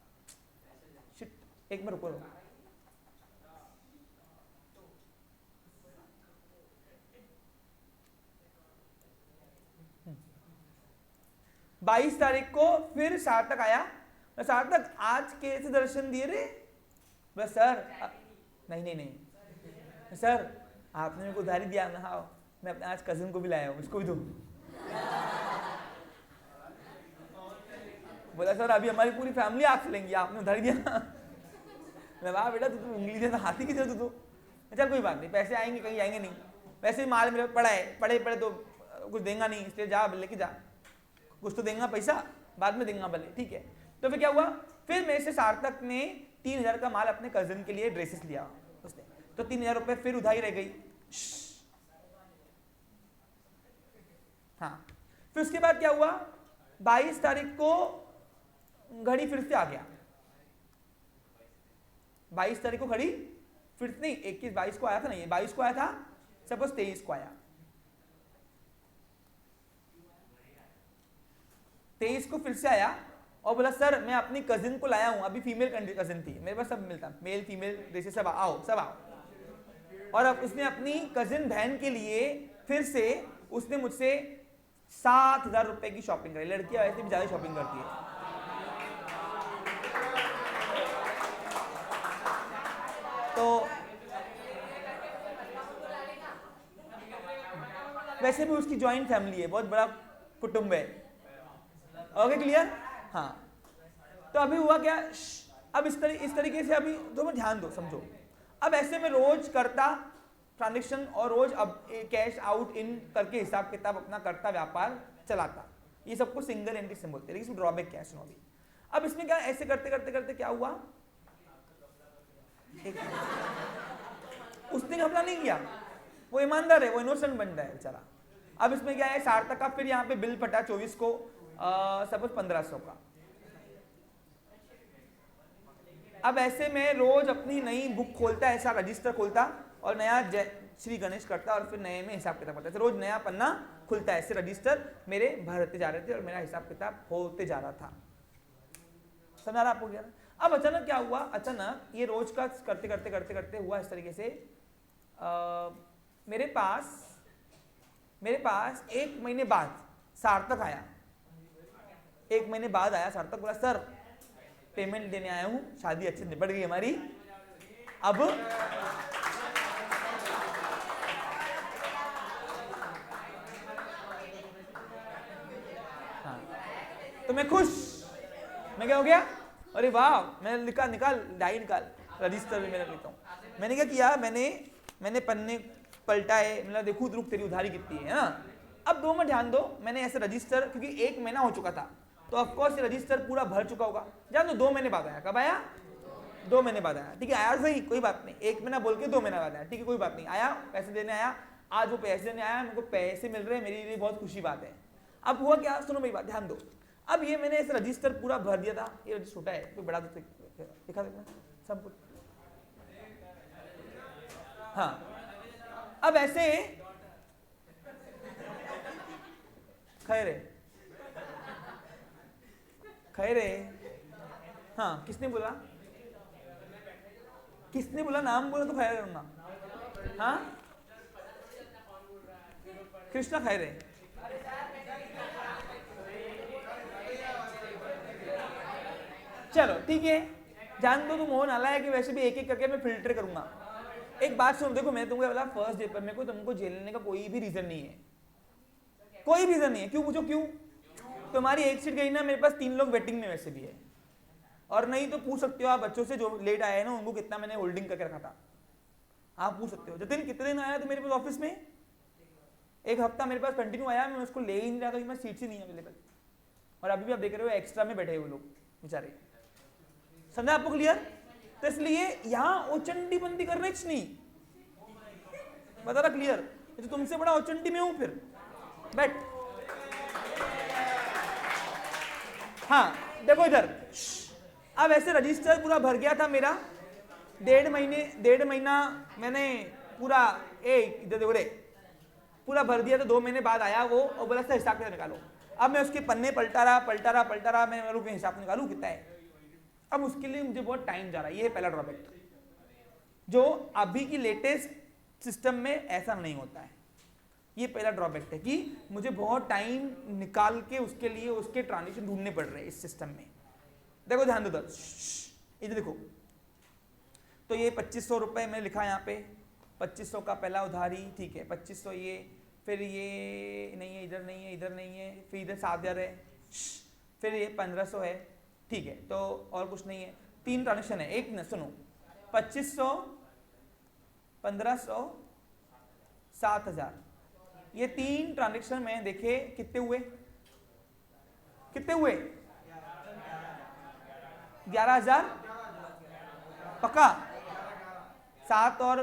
शिट, एक मिनट रुको। 22 तारीख को फिर सार्थक आया। सार्थक आज कैसे दर्शन दिए रे? बस सर, नहीं सर, आपने मेरे को उधारी दिया ना। हाँ, मैं अपने आज कजिन को भी लाया हूँ, इसको भी दो। बोला सर अभी हमारी पूरी फैमिली आपसे लेंगी, आपने उधारी दिया। मैं वाह बेटा, तू उंगली देता हाथी की जरूरत तू। चल कोई बात नहीं, पैसे आएंगे, कहीं आएंगे नहीं, वैसे ही माल मेरे पड़ा है, पड़े तो कुछ देगा नहीं, इसलिए जा लेके जा, कुछ तो देगा पैसा, बाद में देगा भले, ठीक है। तो फिर क्या हुआ, फिर मेरे से सार्थक ने 3000 का माल अपने कजिन के लिए ड्रेसेस लिया उसने, तो 3000 रुपए फिर उधारी रह गई। हाँ, फिर उसके बाद क्या हुआ, 22 तारीख को घड़ी फिर से आ गया। 22 तारीख को घड़ी फिर से नहीं, 21 22 को आया था ना, ये 22 को आया था, सपोज 23 को आया, 23 को फिर से आया और बोला सर मैं अपनी कजिन को लाया हूं, अभी फीमेल कजिन थी मेरे पास, सब मिलता, मेल फीमेल जैसे सब आओ सब आओ। और अब उसने अपनी कजिन बहन के लिए फिर से उसने मुझसे 7000 रुपए की शॉपिंग करी। लड़कियां वैसे भी ज्यादा शॉपिंग करती है। तो वैसे भी उसकी जॉइंट फैमिली है, बहुत बड़ा कुटुंब है। Okay clear? हाँ, तो अभी हुआ क्या, अब इस तरीके से अभी तो ध्यान दो, समझो। अब ऐसे में रोज करता ट्रांजेक्शन और रोज अब कैश आउट इन करके हिसाब किताब अपना करता, व्यापार चलाता। ये सबको सिंगल एंट्री से बोलते हैं, लेकिन इसमें ड्रॉबैक क्या है? अब इसमें क्या, ऐसे करते करते करते क्या हुआ, उसने घपला नहीं किया, वो ईमानदार है, वो इनोसेंट बनता है बेचारा। अब इसमें क्या है, सार्थक का फिर यहाँ पे बिल फटा 24 को सपोज 1500 का। अब ऐसे में रोज अपनी नई बुक खोलता, ऐसा रजिस्टर खोलता और नया जय श्री गणेश करता और फिर नए में हिसाब किताब करता। रोज नया पन्ना खुलता है, ऐसे रजिस्टर मेरे भरते जा रहे थे और मेरा हिसाब किताब होते जा रहा था। समझा रहा आपको क्या? अब अचानक क्या हुआ, अचानक ये रोज का करते करते करते करते हुआ इस तरीके से मेरे पास 1 महीने बाद सार्थक आया। 1 महीने बाद आया सार्थक, बोला सर पेमेंट देने आया हूं, शादी अच्छे से निपट गई हमारी, अब हाँ, तो मैं खुश, मैं क्या हो गया, अरे वाह, मैंने निकाल डायरी निकाल, रजिस्टर में मैंने लिखता हूँ। मैंने क्या किया, मैंने पन्ने पलटाए, मतलब देखू रुक तेरी उधारी कितनी है ना। अब 2 में ध्यान दो, मैंने ऐसे रजिस्टर, क्योंकि 1 महीना हो चुका था तो ऑफकोर्स रजिस्टर पूरा भर चुका होगा। जान दो 2 महीने बाद आया। कब आया? 2 महीने बाद आया, ठीक है, आया सही, कोई बात नहीं, 1 महीना बोल के 2 महीने बाद आया, ठीक है, कोई बात नहीं, आया पैसे देने आया, आज वो पैसे देने आया, मेरे को पैसे मिल रहे हैं, मेरे लिए बहुत खुशी बात है। अब हुआ क्या, सुनो मेरी बात, ध्यान दो। अब ये मैंने इस रजिस्टर पूरा भर दिया था, ये रजिस्टर छोटा है, कोई बड़ा दिखा देना सब कुछ। हाँ, अब ऐसे खैरे, हाँ, किसने बोला नाम बोला तो खैरे करूंगा। हाँ, कृष्णा खैरे, चलो ठीक है, जान दो तुम हो नालायक कि वैसे भी एक एक करके मैं फिल्टर करूंगा। एक बात सुनो, देखो मैं तुमको बोला फर्स्ट डे पर मेरे को तुमको जेल लेने का कोई भी रीजन नहीं है, कोई रीजन नहीं है। क्यों पूछो क्यों? तुम्हारी एक सीट गई ना, मेरे पास 3 लोग वेटिंग में वैसे भी है, और नहीं तो पूछ सकते हो आप बच्चों से जो लेट आए ना, उनको कितना मैंने होल्डिंग करके रखा था, आप पूछ सकते हो। जतिन कितने दिन आया तो मेरे पास ऑफिस में, 1 हफ्ता मेरे पास कंटिन्यू आया, मैं उसको ले ही नहीं रहा था, मेरे सीट्स ही नहीं अवेलेबल, और अभी भी आप देख रहे हो एक्स्ट्रा में बैठे वो लोग बेचारे। समझा आपको क्लियर? तो इसलिए यहां ओचंडी बंदी करने नहीं, बता रहा क्लियर, तो तुमसे बड़ा ओचंडी में हूं फिर बैठ। हाँ देखो इधर, अब ऐसे रजिस्टर पूरा भर गया था मेरा, 1.5 महीना मैंने पूरा इधर देखो रे, पूरा भर दिया। तो 2 महीने बाद आया वो और बोला था हिसाब कैसे निकालो। अब मैं उसके पन्ने पलटा रहा, मैं रुके हिसाब निकालू कितना है। अब उसके लिए मुझे बहुत टाइम जा रहा है, ये है पहला ड्रॉबैक, जो अभी की लेटेस्ट सिस्टम में ऐसा नहीं होता है। ये पहला ड्रॉबैक है कि मुझे बहुत टाइम निकाल के उसके लिए उसके ट्रांजेक्शन ढूंढने पड़ रहे हैं इस सिस्टम में। देखो ध्यान दो, इधर देखो, तो ये 2500 रुपए मैंने लिखा यहाँ पे, 2500 का पहला उधारी, ठीक है, 2500 ये, फिर ये नहीं है, इधर नहीं है, इधर नहीं है, फिर इधर 7000 है, फिर ये 1500 है, ठीक है, तो और कुछ नहीं है। 3 ट्रांजेक्शन है, एक न सुनो, 2500, 1500, 7000, ये 3 ट्रांजेक्शन में देखे कितने हुए, 11,000 पक्का, 7 और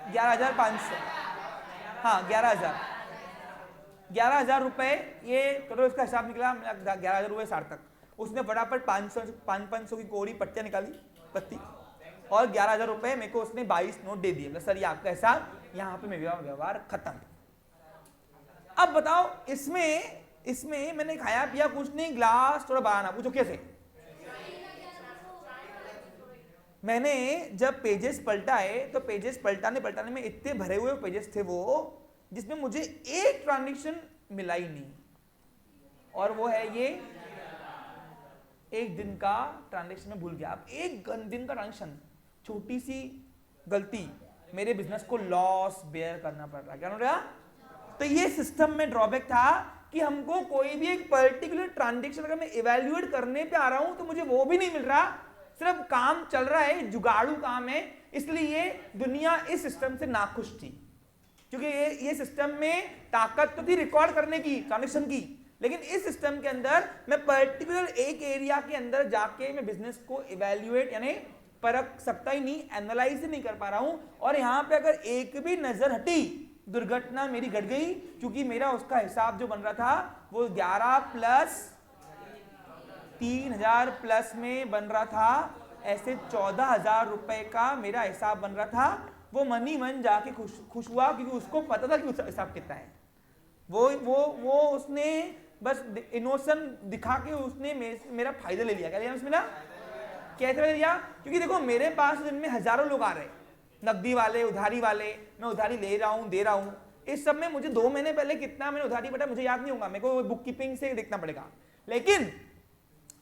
11,500, हाँ 11,000 रुपए, ये टोटल इसका हिसाब निकला 11,000 रुपए सार्थक। उसने फटाफट 500 की कोरी पट्टियां निकाली, पत्ती, और 11,000 रुपए मेरे को उसने 22 नोट दे दिए, सर ये आपका हिसाब, यहाँ पे मेरा व्यवहार खत्म। अब बताओ इसमें मैंने खाया पिया कुछ नहीं, ग्लास थोड़ा बनाना, पूछो कैसे? मैंने जब पेजेस पलटाए तो पेजेस पलटाने में इतने भरे हुए पेजेस थे वो, जिसमें मुझे एक ट्रांजेक्शन मिला ही नहीं, और वो है ये 1 दिन का ट्रांजेक्शन में भूल गया। अब 1 दिन का ट्रांजेक्शन, छोटी सी गलती, मेरे बिजनेस को लॉस बेयर करना पड़ रहा है, क्या हो रहा? तो ये सिस्टम में ड्रॉबैक था कि हमको कोई भी एक पर्टिकुलर ट्रांजेक्शन अगर मैं इवैल्यूएट करने पे आ रहा हूं तो मुझे वो भी नहीं मिल रहा, सिर्फ काम चल रहा है, जुगाड़ू काम है। इसलिए दुनिया इस सिस्टम से नाखुश थी, क्योंकि ये सिस्टम में ताकत तो थी रिकॉर्ड करने की ट्रांजेक्शन की, लेकिन इस सिस्टम के अंदर मैं पर्टिकुलर एक एरिया के अंदर जाके मैं बिजनेस को इवैल्यूएट यानी परख सकता ही नहीं, एनालाइज नहीं कर पा रहा हूं। और यहां पे अगर एक भी नजर हटी, दुर्घटना मेरी घट गई, क्योंकि मेरा उसका हिसाब जो बन रहा था वो 11 प्लस 3,000 प्लस में बन रहा था, ऐसे 14,000 रुपए का मेरा हिसाब बन रहा था। वो मनी मन जाके खुश हुआ, क्योंकि उसको पता था कि उसका हिसाब कितना है। वो उसने बस इनोसन दिखा के उसने मेरा फायदा ले लिया। क्या लिया उसने? कैसे ले लिया? क्योंकि देखो मेरे पास दिन में हजारों लोग आ रहे हैं, नकदी वाले, उधारी वाले, मैं उधारी ले रहा हूं, दे रहा हूं। इस सब में मुझे 2 महीने पहले कितना मैंने उधारी बटा मुझे याद नहीं होगा, मेरे को बुक कीपिंग से देखना पड़ेगा।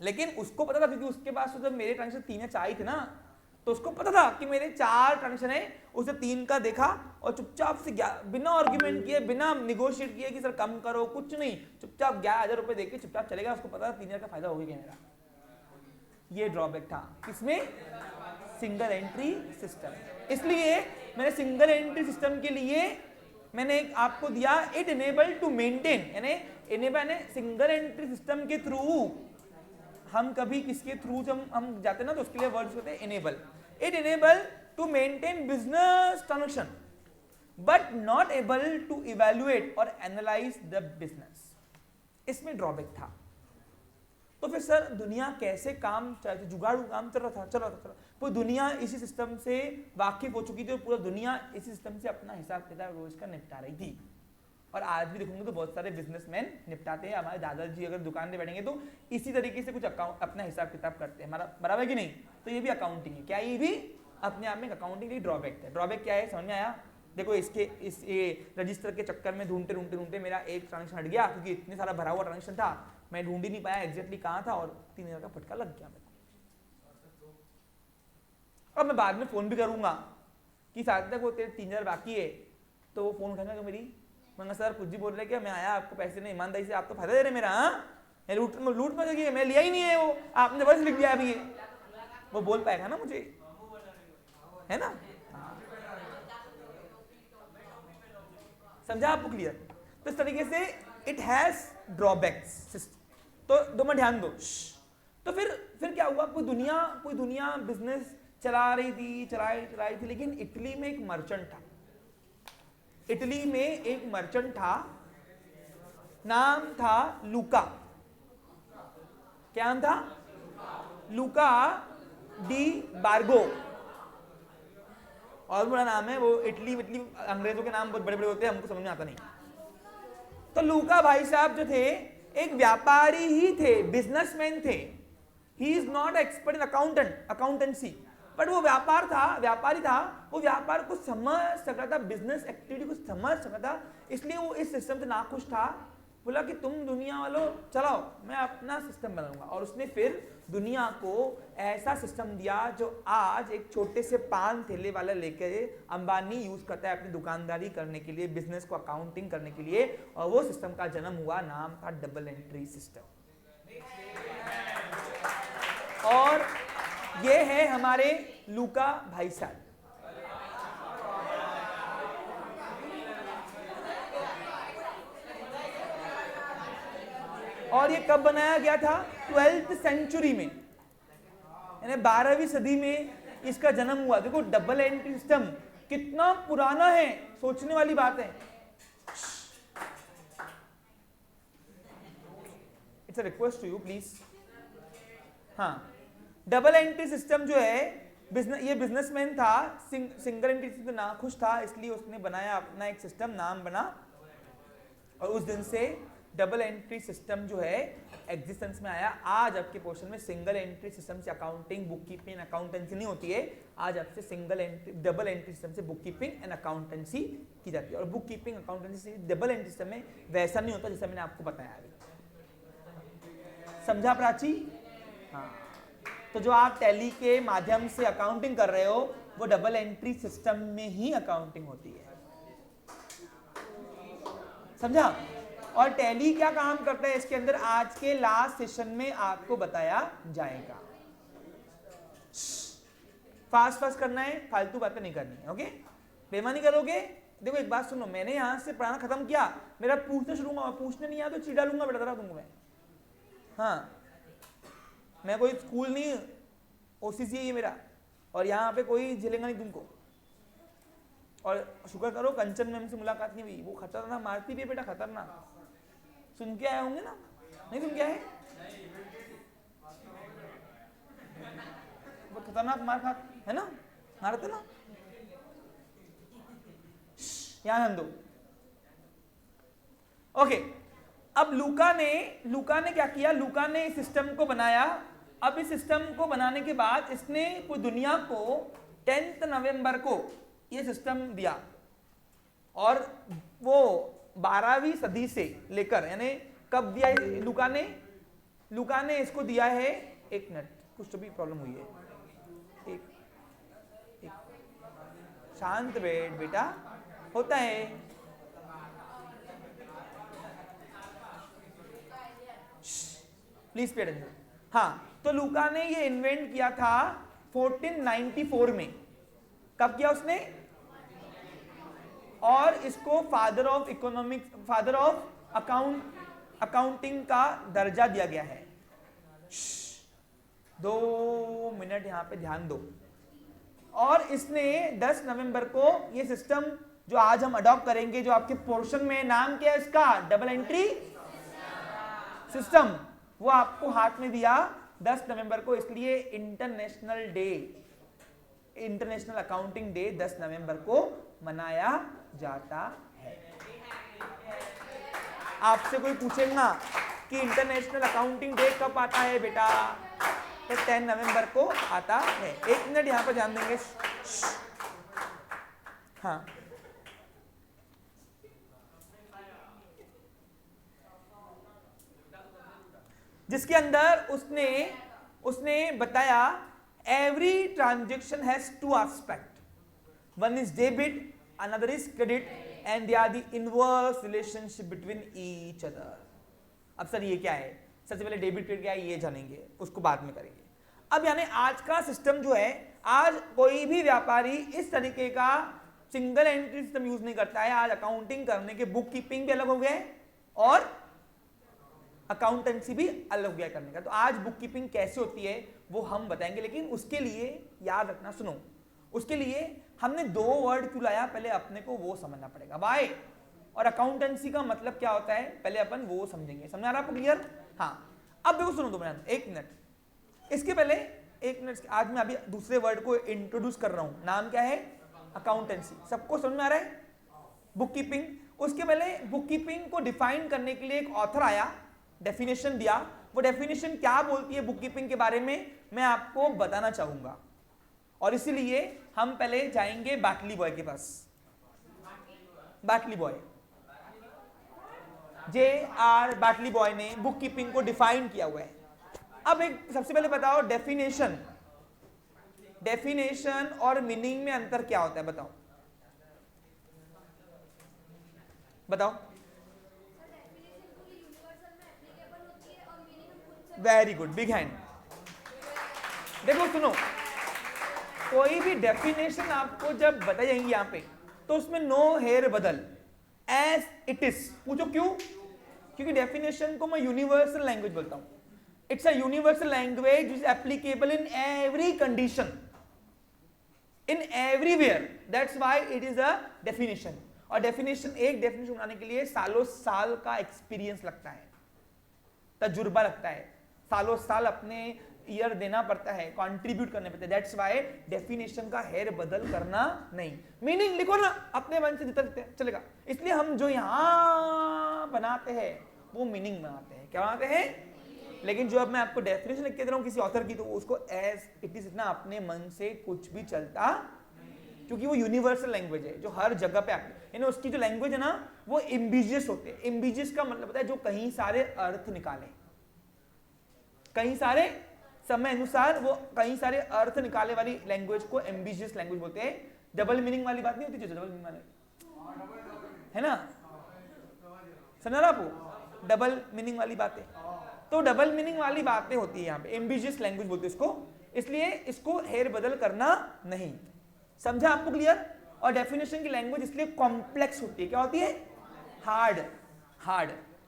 लेकिन उसको पता था, क्योंकि उसके पास तो जब मेरे ट्रांजेक्शन 3 या 4 थे ना, तो उसको पता था कि मेरे 4 ट्रांजेक्शन है। उसने 3 का देखा और चुपचाप से बिना आर्ग्यूमेंट किए, बिना निगोशिएट किए कि सर कम करो, कुछ नहीं, चुपचाप 11,000 रुपए देके चुपचाप चलेगा। उसको पता था 3,000 का फायदा हो गया मेरा। ये ड्रॉबैक था किसमें? Single entry system. इसलिए मैंने सिंगल एंट्री सिस्टम के लिए मैंने एक आपको दिया, इट इनेबल टू मेंटेन, यानी इनेबल सिंगल एंट्री सिस्टम के थ्रू हम कभी किसके थ्रू जब हम जाते हैं ना तो उसके लिए वर्ड्स होते हैं enable. It enable to maintain business transaction but not able to evaluate और एनालाइज द बिजनेस. इसमें ड्रॉबैक था. तो फिर सर दुनिया कैसे काम चल, जुगाड़ू काम चल रहा था. पूरी दुनिया इसी सिस्टम से वाकिफ हो चुकी थी और पूरा दुनिया इसी सिस्टम से अपना हिसाब किताब रोज का निपटा रही थी. और आज भी देखोगे तो बहुत सारे बिजनेसमैन निपटाते हैं. हमारे दादाजी अगर दुकान पे बैठेंगे तो इसी तरीके से कुछ अकाउंट अपना हिसाब किताब करते हैं. बराबर है कि नहीं. तो ये भी अकाउंटिंग है. क्या ये भी अपने आप में अकाउंटिंग की ड्रॉबैक है. ड्रॉबैक क्या है समझ में आया. देखो इस रजिस्टर के चक्कर में ढूंढते मेरा एक ट्रांजेक्शन हट गया क्योंकि इतने सारा भरा हुआ ट्रांजेक्शन था. मैं ढूंढ ही नहीं पाया एग्जैक्टली कहाँ था और 3000 का फटका लग गया मेरे को. अब मैं बाद में फोन भी करूंगा कि साथ तक वो तेरे 3000 बाकी है तो वो फोन उठाएगा तो मेरी मैं सर कुछ भी बोल रहे क्या मैं आया आपको पैसे नहीं ईमानदारी से आप तो फायदा दे रहे मेरा. मैं लूट मत गई मैं लिया ही नहीं है वो आपने बस लिख दिया अभी. वो बोल पाएगा ना मुझे है ना. समझा आपको क्लियर. तो इस तरीके से इट हैज ड्रॉबैक्स. तो दो में ध्यान दो. तो फिर क्या हुआ. पूरी दुनिया बिजनेस चला रही थी लेकिन इटली में एक मर्चेंट था. इटली में एक मर्चेंट था नाम था लूका. क्या नाम था. लूका डी बार्गो. और बड़ा नाम है वो. इटली अंग्रेजों के नाम बहुत बड़े बड़े होते हैं हमको समझ में आता नहीं. तो लूका भाई साहब जो थे एक व्यापारी ही थे. बिजनेसमैन थे. He is not expert in accountancy but वो व्यापारी था. वो व्यापार को समझ सका था. बिजनेस एक्टिविटी को समझ सका था. इसलिए वो इस सिस्टम से नाखुश था. बोला कि तुम दुनिया वालों चलाओ मैं अपना सिस्टम बनाऊंगा. और उसने फिर दुनिया को ऐसा सिस्टम दिया जो आज एक छोटे से पान थैले वाला लेकर अंबानी यूज करता है अपनी दुकानदारी करने के लिए, बिजनेस को अकाउंटिंग करने के लिए. और वो सिस्टम का जन्म हुआ. नाम था डबल एंट्री सिस्टम. और ये है हमारे लूका भाई साहब. और ये कब बनाया गया था. 12th सेंचुरी में यानी 12वीं सदी में इसका जन्म हुआ. देखो डबल एंट्री सिस्टम कितना पुराना है. सोचने वाली बात है. It's a request to you please. हाँ डबल एंट्री सिस्टम जो है ये बिजनेसमैन था. सिंगल एंट्री सिस्टम ना खुश था इसलिए उसने बनाया अपना एक सिस्टम. नाम बना और उस दिन से डबल एंट्री सिस्टम जो है एग्जिस्टेंस में आया. आज आपके पोर्शन में सिंगल एंट्री सिस्टम से अकाउंटिंग बुक कीपिंग अकाउंटेंसी नहीं होती है. आज आपसे डबल एंट्री सिस्टम से बुक कीपिंग एंड अकाउंटेंसी की जाती है. और बुक कीपिंग अकाउंटेंसी से डबल एंट्री सिस्टम में वैसा नहीं होता जैसा मैंने आपको बताया अभी. समझा प्राची. हाँ तो जो आप टैली के माध्यम से अकाउंटिंग कर रहे हो वो डबल एंट्री सिस्टम में ही अकाउंटिंग होती है. समझा. और टैली क्या काम करता है इसके अंदर आज के लास्ट सेशन में आपको बताया जाएगा. फास्ट करना है. फालतू बातें नहीं करनी है. ओके बेईमानी करोगे. देखो एक बात सुनो. मैंने यहां से पढ़ाना खत्म किया. मेरा पूछना शुरू हुआ. पूछने नहीं आया तो चीड़ा लूंगा बेटा. दूंगा मैं. हाँ मैं कोई स्कूल नहीं ओसीसी है ये मेरा. और यहाँ पे कोई झेलेगा नहीं तुमको. और शुक्र करो कंचन मैम से मुलाकात नहीं हुई. वो खतरनाक मारती भी है बेटा. खतरनाक. सुन के आए होंगे ना. नहीं सुन के आए. वो खतरनाक मार खा है ना. मारते ना. यहां हम दो. ओके अब लूका ने क्या किया. लूका ने इस सिस्टम को बनाया. अब इस सिस्टम को बनाने के बाद इसने पूरी दुनिया को 10 नवंबर को ये सिस्टम दिया. और वो 12वीं सदी से लेकर यानी कब दिया लूका ने इसको दिया है. एक मिनट कुछ तो भी प्रॉब्लम हुई है. एक शांत बैठ बेटा. होता है. Please pay attention. हाँ तो लूका ने ये इन्वेंट किया था 1494 में. कब किया उसने. और इसको फादर ऑफ अकाउंटिंग का दर्जा दिया गया है. 2 मिनट यहाँ पे ध्यान दो। और इसने 10 नवंबर को ये सिस्टम जो आज हम अडॉप्ट करेंगे, जो आपके पोर्शन में नाम क्या है इसका, डबल एंट्री सिस्टम, वो आपको हाथ में दिया 10 नवंबर को। इसलिए international day, international accounting day 10 नवंबर को मनाया जाता है। आपसे कोई पूछेगा कि इंटरनेशनल अकाउंटिंग डे कब आता है बेटा, तो 10 नवंबर को आता है। 1 मिनट यहां पर ध्यान देंगे। हाँ, जिसके अंदर उसने बताया every transaction has 2 aspect, one is debit, another is credit, and they are the inverse relationship between each other. अब सर ये क्या है, सबसे पहले डेबिट क्रेडिट क्या है ये जानेंगे, उसको बाद में करेंगे। अब यानी आज का सिस्टम जो है, आज कोई भी व्यापारी इस तरीके का सिंगल एंट्री सिस्टम यूज नहीं करता है। आज अकाउंटिंग करने के बुक कीपिंग भी अलग हो गए और अकाउंटेंसी भी अलग हो गया करने का। तो आज बुक कीपिंग कैसे होती है वो हम बताएंगे, लेकिन उसके लिए याद रखना, सुनो, उसके लिए हमने 2 वर्ड क्यों लाया, पहले अपने को वो समझना पड़ेगा। बाय और अकाउंटेंसी का मतलब क्या होता है, पहले अपन वो समझेंगे। समझ आ रहा आपको क्लियर? हाँ, अब देखो सुनो 2 मिनट, 1 मिनट, इसके पहले 1 मिनट, आज मैं अभी दूसरे वर्ड को इंट्रोड्यूस कर रहा हूं। नाम क्या है? अकाउंटेंसी। सबको समझ में आ रहा है? Book keeping. उसके पहले बुक कीपिंग को डिफाइन करने के लिए एक ऑथर आया, डेफिनेशन दिया। वो डेफिनेशन क्या बोलती है बुक कीपिंग के बारे में मैं आपको बताना चाहूंगा, और इसीलिए हम पहले जाएंगे बाटली बॉय के पास। बाटली बॉय, J.R. बाटली बॉय ने बुक कीपिंग को डिफाइन किया हुआ है। अब एक सबसे पहले बताओ डेफिनेशन और मीनिंग में अंतर क्या होता है, बताओ बताओ। Very good, big hand. देखो सुनो, कोई भी डेफिनेशन आपको जब बताई जाएंगी यहां पे, तो उसमें नो हेर बदल, एज इट इज। पूछो क्यों? क्योंकि डेफिनेशन को मैं यूनिवर्सल लैंग्वेज बोलता हूं। It's a universal language which is applicable in every condition, in everywhere, that's why it is a definition. और डेफिनेशन, एक डेफिनेशन बनाने के लिए सालों साल का एक्सपीरियंस लगता है, तजुर्बा लगता है, सालों साल अपने ईयर देना पड़ता है, कंट्रीब्यूट करने पड़ते हैं। दैट्स व्हाई डेफिनेशन का हेर बदल करना नहीं। मीनिंग लिखो ना, अपने मन से जितना चलेगा। इसलिए हम जो यहां बनाते हैं वो मीनिंग बनाते हैं। क्या बनाते हैं? लेकिन जो अब मैं आपको डेफिनेशन लिख के दे रहा हूं किसी ऑथर की, तो उसको एज इट इज, इतना अपने मन से कुछ भी चलता, क्योंकि वो यूनिवर्सल लैंग्वेज है जो हर जगह पे यानी उसकी जो लैंग्वेज है ना वो एम्बिजियस होते हैं। एम्बिजियस का मतलब होता है जो कहीं सारे अर्थ निकाले, कहीं सारे समय अनुसार वो कहीं सारे अर्थ निकाले वाली लैंग्वेज को एम्बिजियस लैंग्वेज बोलते हैं। डबल मीनिंग वाली बात नहीं होती, जो डबल मीनिंग वाली है ना, समझ रहा आपको? डबल मीनिंग वाली बातें, तो डबल मीनिंग वाली बातें होती है यहाँ पे, एम्बिजियस लैंग्वेज बोलते हैं इसको। इसलिए इसको हेर बदल करना नहीं। समझा आपको क्लियर? और डेफिनेशन की लैंग्वेज इसलिए कॉम्प्लेक्स होती है। क्या होती है? हार्ड,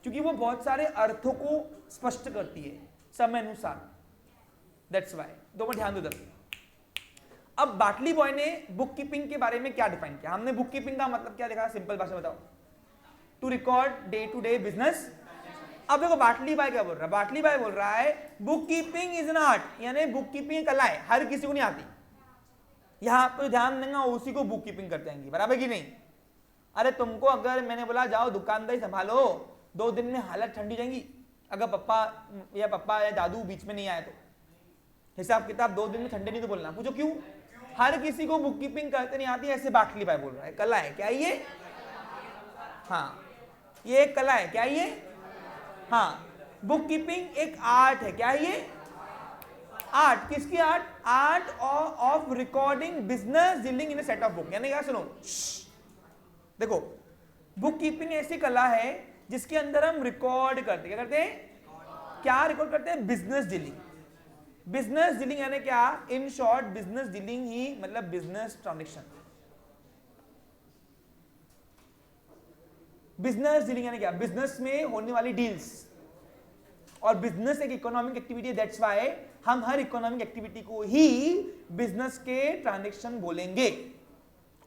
क्योंकि वो बहुत सारे अर्थों को स्पष्ट करती है समय अनुसार। That's why. 2 मिनट ध्यान दो इधर। अब बाटली बॉय ने बुक कीपिंग के बारे में क्या डिफाइन किया? हमने बुक कीपिंग का मतलब क्या देखा, सिंपल भाषा में बताओ, to record day to day business. अब देखो बाटली बाय क्या बोल रहा है, बाटली बाय बोल रहा है book keeping is an art, यानी बुक कीपिंग कला है, हर किसी को नहीं आती। यहां पर ध्यान देना, उसी को बुक कीपिंग कर जाएंगे, बराबर की नहीं? अरे तुमको अगर मैंने बोला जाओ दुकानदारी संभालो, 2 दिन में हालत ठंडी जाएंगी, अगर पप्पा या दादू बीच में नहीं आए तो हिसाब किताब 2 दिन में ठंडे नहीं तो बोलना। पूछो क्यों? हर किसी को बुक कीपिंग करते नहीं आती, ऐसे बाटली बाय बोल रहा है कला है। क्या ये? हाँ, ये एक कला है। क्या ये? हाँ, बुक कीपिंग एक आर्ट है। क्या है ये? आर्ट। किसकी art? Art of recording business dealing in a set of book. यानी क्या, सुनो, देखो, बुक कीपिंग ऐसी कला है जिसके अंदर हम रिकॉर्ड करते, क्या करते हैं? क्या रिकॉर्ड करते हैं? Business dealing. बिजनेस डीलिंग यानी क्या? इन शॉर्ट बिजनेस डीलिंग ही मतलब बिजनेस ट्रांजेक्शन। बिजनेस डीलिंग यानी क्या? बिजनेस में होने वाली डील्स, और बिजनेस एक इकोनॉमिक एक्टिविटी है। दैट्स व्हाई हम हर इकोनॉमिक एक्टिविटी को ही बिजनेस के ट्रांजैक्शन बोलेंगे,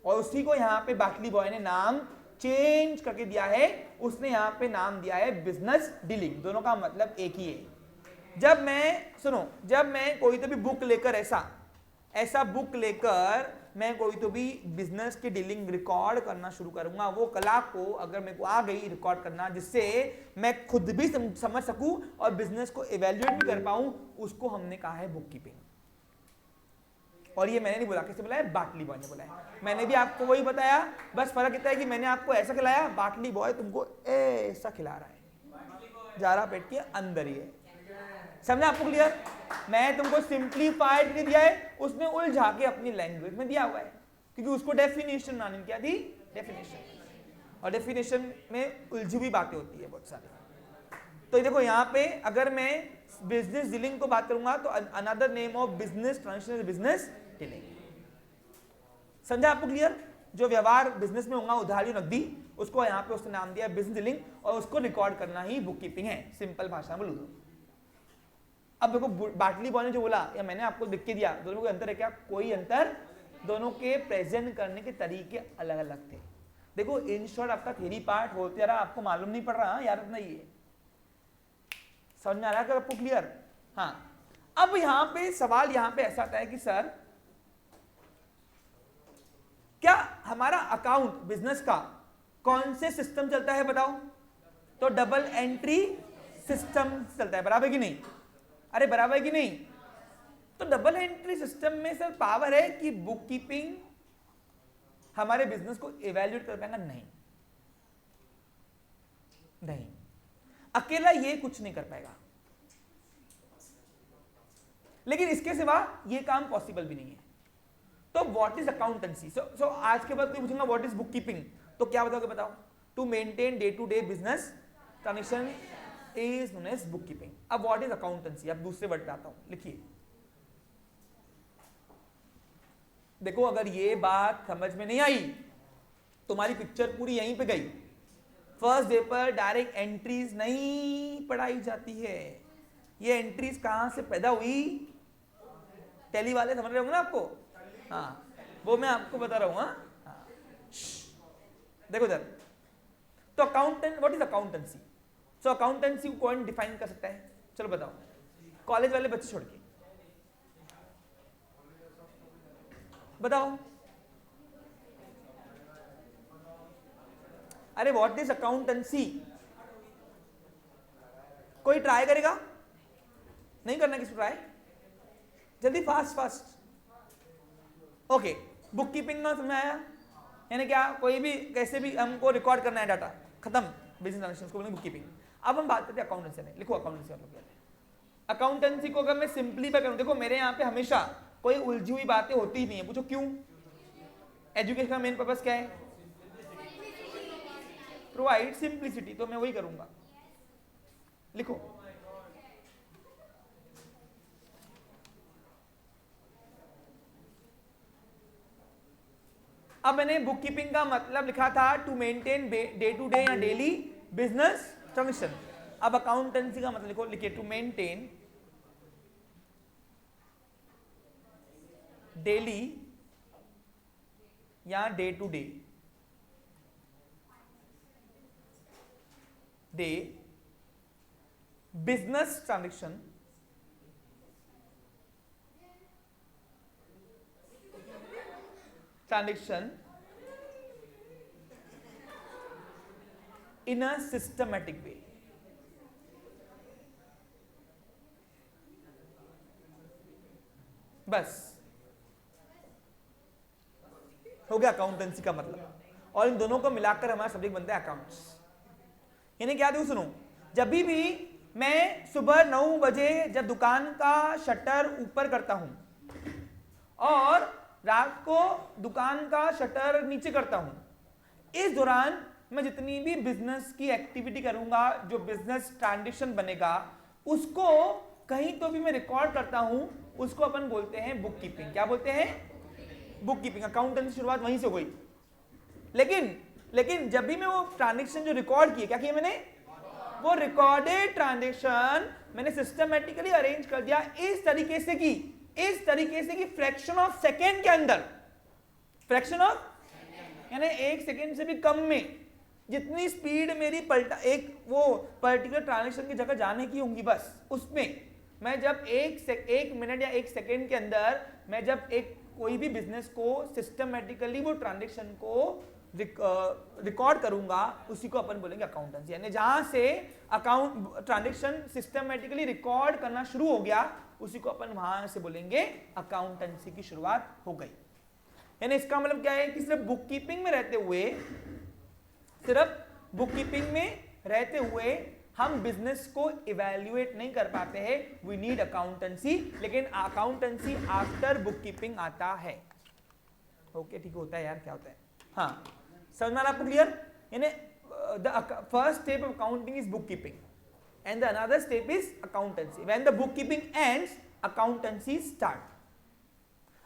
और उसी को यहाँ पे बाटली बॉय ने नाम चेंज करके दिया है, उसने यहाँ पे नाम दिया है बिजनेस डीलिंग। दोनों का मतलब एक ही है। जब मैं कोई तो भी बुक लेकर ऐसा बुक लेकर मैं कोई तो भी बिजनेस की डीलिंग रिकॉर्ड करना शुरू करूंगा, वो कला को अगर मेरे को आ गई रिकॉर्ड करना, जिससे मैं खुद भी समझ सकूं और बिजनेस को इवेल्युएट भी कर पाऊं, उसको हमने कहा है बुक कीपिंग। और ये मैंने नहीं बोला, किसने बोला है? बाटली बॉय ने बोला है। मैंने भी आपको वही बताया, बस फर्क इतना है कि मैंने आपको ऐसा खिलाया, बाटली बॉय तुमको ऐसा खिला रहा है, जा रहा पेट के अंदर ही है। समझा आपको? क्लियर? मैं तुमको सिंप्लीफाइड नहीं दिया है, उसने उलझा के अपनी लैंग्वेज में दिया हुआ है, क्योंकि उसको डेफिनेशन बनानी क्या थी, डेफिनेशन, और डेफिनेशन में उलझी हुई बातें होती है बहुत सारी। तो देखो यहाँ पे अगर मैं बिजनेस डीलिंग को बात करूंगा तो another name of business transaction is business dealing. समझा आपको? क्लियर? जो व्यवहार बिजनेस में होगा, उधारी नकदी, उसको यहाँ पे उसने नाम दिया बिजनेस डीलिंग, और उसको रिकॉर्ड करना ही बुक कीपिंग है, सिंपल भाषा में बोलूँ तो। अब देखो बाटली बॉय ने जो बोला या मैंने आपको लिख के दिया, दोनों में अंतर है क्या? कोई अंतर, दोनों के प्रेजेंट करने के तरीके अलग अलग थे। देखो इन शॉर्ट आपका थ्योरी पार्ट होते रहा, आपको मालूम नहीं पड़ रहा यार इतना, ये समझ में आ रहा है आपको? क्लियर? हाँ। अब यहां पे सवाल यहां पे ऐसा आता है कि सर क्या हमारा अकाउंट बिजनेस का कौन से सिस्टम चलता है बताओ? तो डबल एंट्री सिस्टम चलता है, बराबर कि नहीं? अरे बराबर कि नहीं? तो डबल एंट्री सिस्टम में सर पावर है कि बुक कीपिंग हमारे बिजनेस को इवैल्यूएट कर पाएगा? नहीं, अकेला ये कुछ नहीं कर पाएगा। लेकिन इसके सिवा ये काम पॉसिबल भी नहीं है। तो व्हाट इज अकाउंटेंसी? सो आज के बाद कोई पूछेगा व्हाट इज बुक कीपिंग, तो क्या बताओगे? बताओ। To maintain day to day business transaction is known as book keeping. अब व्हाट इज अकाउंटेंसी? अब दूसरे वर्ड पे आता हूं, लिखिए। देखो अगर ये बात समझ में नहीं आई, तुम्हारी पिक्चर पूरी यहीं पे गई। फर्स्ट डे पर डायरेक्ट एंट्रीज नहीं पढ़ाई जाती है। ये एंट्रीज कहां से पैदा हुई? टैली वाले समझ रहे होंगे ना आपको? हाँ, वो मैं आपको बता रहा हूं। हाँ, देखो इधर। तो accountant, what is accountancy? So accountancy को कौन डिफाइन कर सकता है? चलो बताओ, कॉलेज वाले बच्चे छोड़ के बताओ। अरे व्हाट इज अकाउंटेंसी? कोई ट्राई करेगा? नहीं करना किसी ट्राई? जल्दी, फास्ट। ओके, बुक कीपिंग में समझ में आया? यानी क्या? कोई भी कैसे भी हमको रिकॉर्ड करना है डाटा, खत्म, बिजनेस ट्रांजैक्शंस को बोलेंगे बुक कीपिंग। अब हम बात करते हैं अकाउंटेंसी में। लिखो अकाउंटेंसी मतलब क्या है। अकाउंटेंसी को अगर मैं सिंपलीफाई करूं, देखो मेरे यहाँ पे हमेशा कोई उलझी हुई बातें होती ही नहीं है। पूछो क्यों? एजुकेशन का मेन पर्पस क्या है? Provide simplicity. तो मैं वही करूंगा। लिखो अब मैंने बुक कीपिंग का मतलब लिखा था to maintain day to day या डेली बिजनेस ट्रांजैक्शन। अब अकाउंटेंसी का मतलब लिखो, लिखिए टू मेंटेन डेली या day to day business transaction in a systematic way। बस हो गया अकाउंटेंसी का मतलब। और इन दोनों को मिलाकर हमारा सब्जेक्ट बनता है अकाउंट्स। यानी क्या? देखो सुनो, जब भी मैं सुबह 9 बजे जब दुकान का शटर ऊपर करता हूं और रात को दुकान का शटर नीचे करता हूं, इस दौरान मैं जितनी भी बिजनेस की एक्टिविटी करूंगा, जो बिजनेस ट्रांजैक्शन बनेगा, उसको कहीं तो भी मैं रिकॉर्ड करता हूं, उसको अपन बोलते हैं बुक कीपिंग। क्या बोलते हैं? Book keeping. अकाउंटेंसी शुरुआत वहीं से हो गई। लेकिन जब भी मैं वो ट्रांजैक्शन जो रिकॉर्ड किए, क्या किया मैंने? वो रिकॉर्डेड ट्रांजेक्शन मैंने सिस्टमेटिकली अरेंज कर दिया इस तरीके से कि फ्रैक्शन ऑफ सेकेंड के अंदर, फ्रैक्शन ऑफ यानी 1 सेकेंड से भी कम में जितनी स्पीड मेरी एक वो पर्टिकुलर ट्रांजेक्शन की जगह जाने की होंगी, बस उसमें मैं जब 1 मिनट या 1 सेकेंड के अंदर मैं जब कोई भी बिजनेस को सिस्टमेटिकली वो ट्रांजेक्शन को रिकॉर्ड करूंगा, उसी को अपन बोलेंगे अकाउंटेंसी। यानी जहां से अकाउंट ट्रांजेक्शन सिस्टमेटिकली रिकॉर्ड करना शुरू हो गया, उसी को अपन वहां से बोलेंगे अकाउंटेंसी की शुरुआत हो गई। यानी इसका मतलब क्या है कि सिर्फ बुक कीपिंग में रहते हुए हम बिजनेस को इवैल्यूएट नहीं कर पाते हैं, वी नीड अकाउंटेंसी। लेकिन अकाउंटेंसी आफ्टर बुक कीपिंग आता है। ओके, ठीक होता है यार, क्या होता है, हाँ समझ में आपको क्लियर? यानी the first step of accounting is book keeping and the another step is accountancy. When the book keeping ends, accountancy start.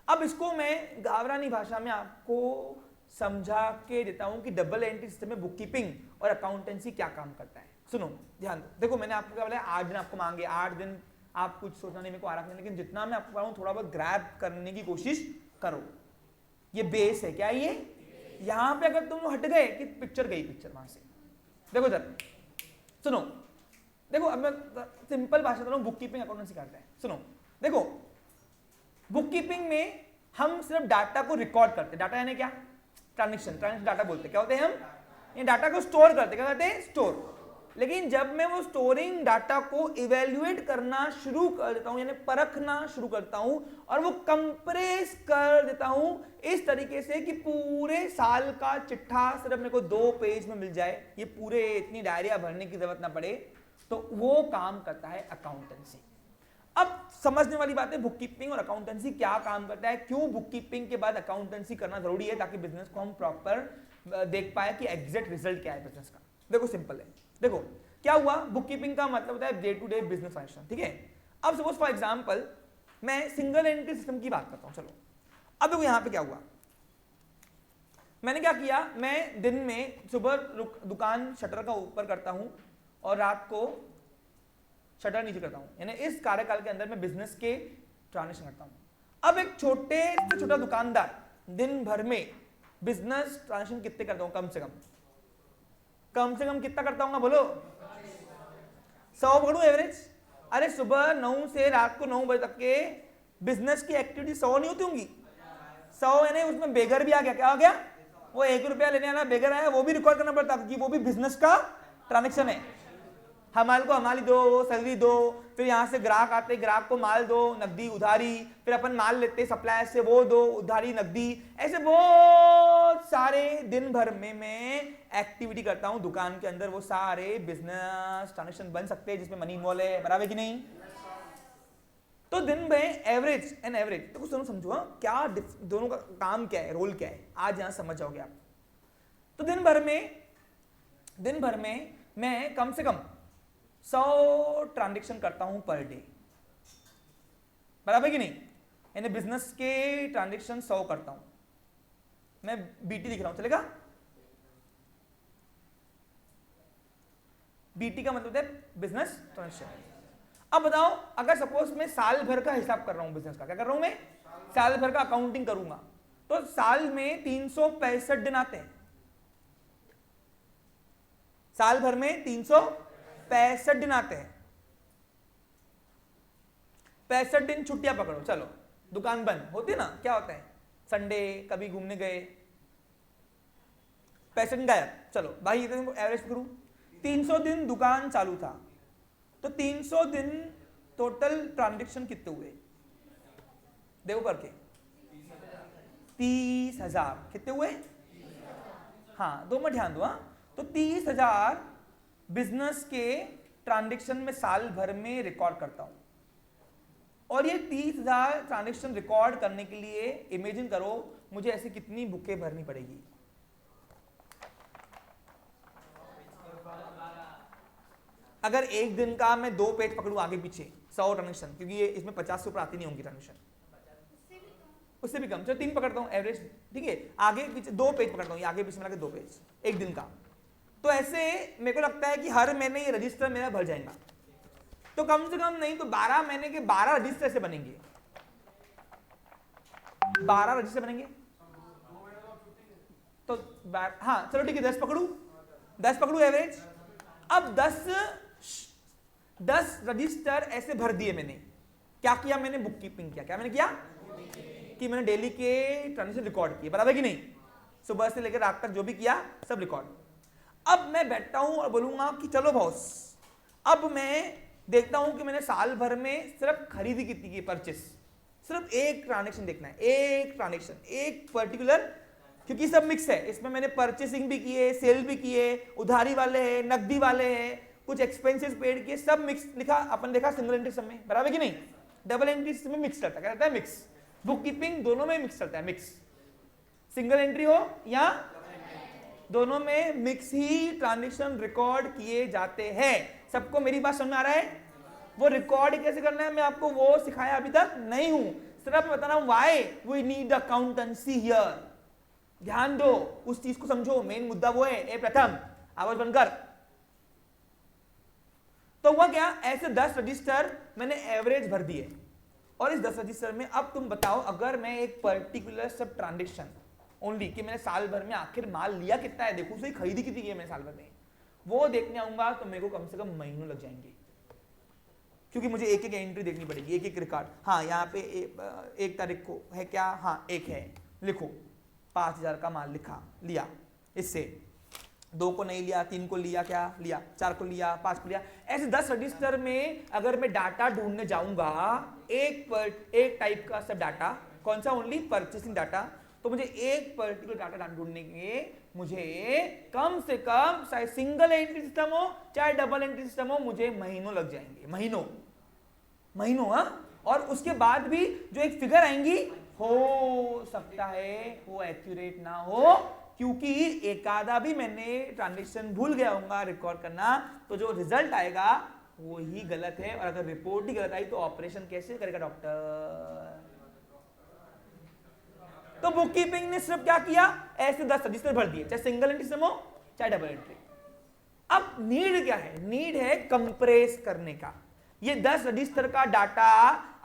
अब इसको मैं गावरानी भाषा में आपको समझा के देता हूं कि डबल एंट्री सिस्टम में बुक कीपिंग और अकाउंटेंसी क्या काम करता है। सुनो, ध्यान दो। देखो, मैंने आपको क्या बोला, 8 दिन आपको मांगे, 8 दिन आप कुछ सोचना नहीं, मेरे को आ रहा है, लेकिन जितना मैं आपको बोला हूं थोड़ा बहुत ग्रैब करने की कोशिश करो। ये बेस है, क्या ये? यहां पे अगर तुम हट गए कि पिक्चर वहां से, देखो इधर सुनो, देखो अब मैं सिंपल भाषा में बुक कीपिंग अकाउंटेंसी करता है। सुनो, देखो बुक कीपिंग में हम सिर्फ डाटा को रिकॉर्ड करते हैं। डाटा यानी क्या? ट्रांजेक्शन डाटा बोलते हैं। क्या होते हैं हम? ये डाटा को स्टोर करते, क्या कहते हैं? स्टोर। लेकिन जब मैं वो स्टोरिंग डाटा को इवेल्युएट करना शुरू कर देता हूं, यानी परखना शुरू करता हूं और वो कंप्रेस कर देता हूं इस तरीके से कि पूरे साल का चिट्ठा सिर्फ मेरे को 2 पेज में मिल जाए, ये पूरे इतनी डायरिया भरने की जरूरत ना पड़े, तो वो काम करता है अकाउंटेंसी। अब समझने वाली बात है, बुक कीपिंग और अकाउंटेंसी क्या काम करता है, क्यों बुक कीपिंग के बाद अकाउंटेंसी करना जरूरी है, ताकि बिजनेस को हम प्रॉपर देख पाए कि एग्जैक्ट रिजल्ट क्या है बिजनेस का। देखो सिंपल है, देखो क्या हुआ, बुक कीपिंग का मतलब होता है day to day business function, ठीक है। अब सपोज फॉर एग्जांपल मैं सिंगल एंट्री सिस्टम की बात करता हूं, चलो अब देखो यहां पे क्या हुआ, मैंने क्या किया, मैं दिन में सुबह दुकान शटर का ऊपर करता हूं और रात को शटर नीचे करता हूं, यानी इस कार्यकाल के अंदर मैं बिजनेस के ट्रांजेक्शन करता हूं। अब एक छोटे से छोटा दुकानदार दिन भर में बिजनेस ट्रांजेक्शन कितने करता हूं? कम से कम कितना करता हूँ बोलो? 100 पकड़ू एवरेज। अरे सुबह 9 से रात को 9 बजे तक के बिजनेस की एक्टिविटी 100 नहीं होती होंगी? 100 यानी उसमें बेगर भी आ गया, क्या आ गया? वो 1 रुपया लेने वाला बेगर आया, वो भी रिकॉर्ड करना पड़ता क्योंकि वो भी बिजनेस का ट्रांजेक्शन है। हमारे को हमारी दो, सैलरी दो, फिर यहाँ से ग्राहक आते, ग्राहक को माल दो, नकदी उधारी, फिर अपन माल लेते सप्लायर से, वो दो उधारी नकदी, ऐसे बहुत सारे दिन भर में मैं एक्टिविटी करता हूँ दुकान के अंदर। वो सारे बिजनेस ट्रांजेक्शन बन सकते हैं जिसमें मनी इन्वॉल्व है, बराबर कि नहीं? तो दिन में एवरेज तो सुनो, समझो क्या दोनों का काम क्या है, रोल क्या है, आज यहां समझ जाओगे आप। तो दिन भर में मैं कम से कम 100 ट्रांजेक्शन करता हूं पर डे, बराबर कि नहीं? यानी बिजनेस के ट्रांजेक्शन 100 करता हूं मैं। बीटी दिख रहा हूं, चलेगा? बीटी का मतलब है बिजनेस ट्रांजेक्शन। अब बताओ, अगर सपोज मैं साल भर का हिसाब कर रहा हूं बिजनेस का, क्या कर रहा हूं मैं? साल भर का अकाउंटिंग करूंगा, तो साल में 365 दिन आते हैं। साल भर में 365 दिन आते हैं। 65 दिन छुट्टियां पकड़ो, चलो दुकान बंद होती है ना, क्या होता है? संडे, कभी घूमने गए, 65 दिन गायब। चलो भाई एवरेज करूं, 300 दिन दुकान चालू था, तो 300 दिन टोटल ट्रांजेक्शन कितने हुए? देखो करके, 30,000 कितने हुए? हाँ, 2 मिनट ध्यान दो। हाँ, तो 30,000 बिजनेस के ट्रांजेक्शन में साल भर में रिकॉर्ड करता हूं। और ये 30,000 ट्रांजेक्शन रिकॉर्ड करने के लिए इमेजिन करो मुझे ऐसी कितनी बुकें भरनी पड़ेगी। अगर एक दिन का मैं 2 पेज पकड़ूं आगे पीछे, 100 ट्रांजेक्शन, क्योंकि ये इसमें 50 से ऊपर आती नहीं होंगी ट्रांजेक्शन, उससे भी कम, चलो 3 पकड़ता हूं एवरेज, ठीक है। आगे पीछे 2 पेज पकड़ता हूं, आगे पीछे मिला के 2 पेज एक दिन का, तो ऐसे मेरे को लगता है कि हर महीने ये रजिस्टर मेरा भर जाएगा, तो कम से कम नहीं तो 12 महीने के 12 रजिस्टर से बनेंगे, 12 रजिस्टर बनेंगे। तो हाँ चलो ठीक है, 10 पकड़ू एवरेज। अब 10 रजिस्टर ऐसे भर दिए मैंने। क्या किया मैंने? बुक कीपिंग किया। क्या मैंने किया कि मैंने डेली के ट्रांजेक्शन रिकॉर्ड किए, बराबर कि नहीं? सुबह से लेकर रात तक जो भी किया सब रिकॉर्ड। अब मैं बैठता हूं और बोलूंगा कि चलो बॉस, अब मैं देखता हूं कि मैंने साल भर में सिर्फ खरीदी कितनी की, परचेस, सिर्फ एक ट्रांजेक्शन देखना है, एक ट्रांजेक्शन, एक पर्टिकुलर, क्योंकि सब मिक्स है इसमें। मैंने परचेसिंग भी किए, सेल भी किए, उधारी वाले हैं, नकदी वाले हैं, कुछ एक्सपेंसेस पेड किए, सब मिक्स लिखा। अपन देखा सिंगल एंट्री सिस्टम में, बराबर कि नहीं? डबल एंट्री सिस्टम में मिक्स चलता है, क्या रहता है? मिक्स। बुक कीपिंग दोनों में मिक्स चलता है, मिक्स। सिंगल एंट्री हो या दोनों में मिक्स ही ट्रांजेक्शन रिकॉर्ड किए जाते हैं। सबको मेरी बात समझ में आ रहा है? वो रिकॉर्ड कैसे करना है मैं आपको वो सिखाया अभी तक नहीं हूं, सिर्फ बता रहा हूं why we need accountancy here. ध्यान दो, उस चीज को समझो, मेन मुद्दा वो है। ए प्रथम आवाज बनकर। तो हुआ क्या, ऐसे 10 रजिस्टर मैंने एवरेज भर दिए, और इस 10 रजिस्टर में अब तुम बताओ, अगर मैं एक पर्टिकुलर सब ट्रांजेक्शन ओनली कि मैंने साल भर में आखिर माल लिया कितना है, देखो सही, खरीदी कितनी की है मैंने साल भर में, वो देखने आऊंगा तो मेरे को कम से कम महीनों लग जाएंगे, क्योंकि मुझे एक एक एंट्री देखनी पड़ेगी, एक एक रिकॉर्ड। हाँ यहाँ पे 1 तारीख को है क्या? हाँ 1 है, लिखो 5000 का माल लिखा लिया, इससे 2 को नहीं लिया, 3 को लिया, क्या लिया, 4 को लिया, 5 को लिया। ऐसे 10 रजिस्टर में अगर मैं डाटा ढूंढने जाऊंगा, एक टाइप का सब डाटा, कौन सा? Only purchasing data. तो मुझे एक पर्टिकुलर डाटा ढूंढने के मुझे कम से कम, चाहे सिंगल एंट्री सिस्टम हो चाहे डबल एंट्री सिस्टम हो, मुझे महीनों लग जाएंगे, महीनों। हाँ, और उसके बाद भी जो एक फिगर आएंगी, हो सकता है वो एक्यूरेट ना हो, क्योंकि एक आधा भी मैंने ट्रांजेक्शन भूल गया होगा रिकॉर्ड करना, तो जो रिजल्ट आएगा वो ही गलत है। और अगर रिपोर्ट ही गलत आई तो ऑपरेशन कैसे करेगा डॉक्टर? तो बुक कीपिंग ने सिर्फ क्या किया, ऐसे 10 रजिस्टर भर दिए, चाहे सिंगल एंट्री सिस्टम हो चाहे डबल एंट्री। अब नीड क्या है? नीड है कंप्रेस करने का। ये 10 रजिस्टर का डाटा